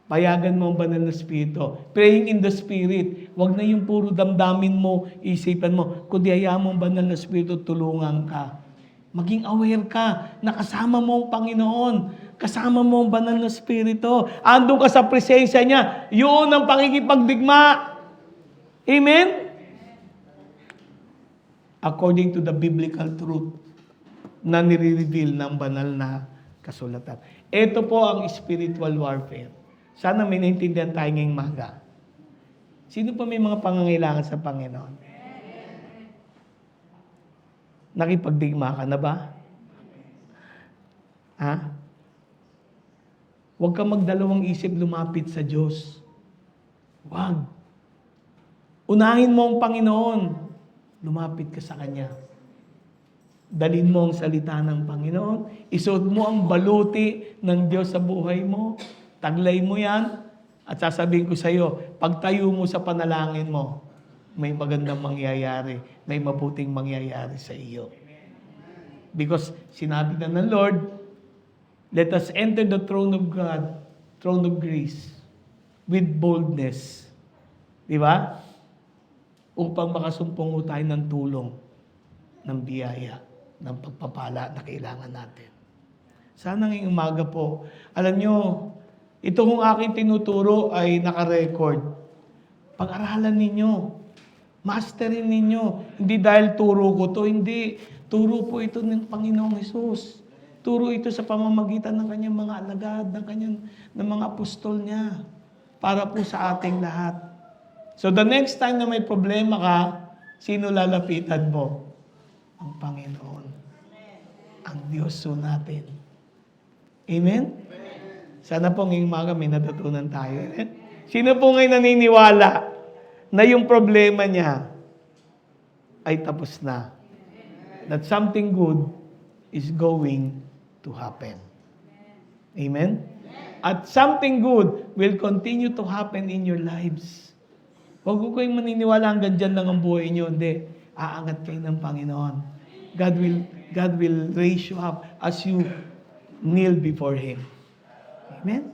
Payagan mo ang banal na Espiritu. Praying in the Spirit. Huwag na yung puro damdamin mo, isipan mo. Kundi hayaan mo ang banal na Espiritu, tulungan ka. Maging aware ka na kasama mo ang Panginoon. Kasama mo ang banal na Espiritu. Andun ka sa presensya niya. Yun ang pakikipagdigma. Amen? According to the biblical truth na nire-reveal ng banal na kasulatan. Ito po ang spiritual warfare. Sana may naintindihan tayo ngayong maga. Sino pa may mga pangangailangan sa Panginoon? Nakipagdigma ka na ba? Ha? Huwag kang magdalawang isip lumapit sa Diyos. Huwag. Unahin mo ang Panginoon. Lumapit ka sa Kanya. Dalhin mo ang salita ng Panginoon. Isuot mo ang baluti ng Diyos sa buhay mo. Taglay mo yan. At sasabihin ko sa iyo, pagtayo mo sa panalangin mo, may magandang mangyayari. May mabuting mangyayari sa iyo. Because sinabi na ng Lord, let us enter the throne of God, throne of grace, with boldness. Di ba? Upang makasumpong tayo ng tulong, ng biyaya, ng pagpapala na kailangan natin. Sana ngayong umaga po, alam nyo, ito kung aking tinuturo ay naka-record. Pag-aralan ninyo, masterin ninyo. Hindi dahil turo ko to, hindi. Turo po ito ng Panginoong Hesus. Turo ito sa pamamagitan ng kanyang mga alagad, ng mga apostol niya, para po sa ating lahat. So the next time na may problema ka, sino lalapitan mo? Ang Panginoon. Ang Diyos po natin. Amen? Sana po ngayong umaga may natutunan tayo. Amen? Sino po ngayon naniniwala na yung problema niya ay tapos na? That something good is going to happen. Amen? At something good will continue to happen in your lives. Huwag ko kayong maniniwala hanggang dyan lang ang buhay niyo. Hindi. Aangat kayo ng Panginoon. God will raise you up as you kneel before Him. Amen?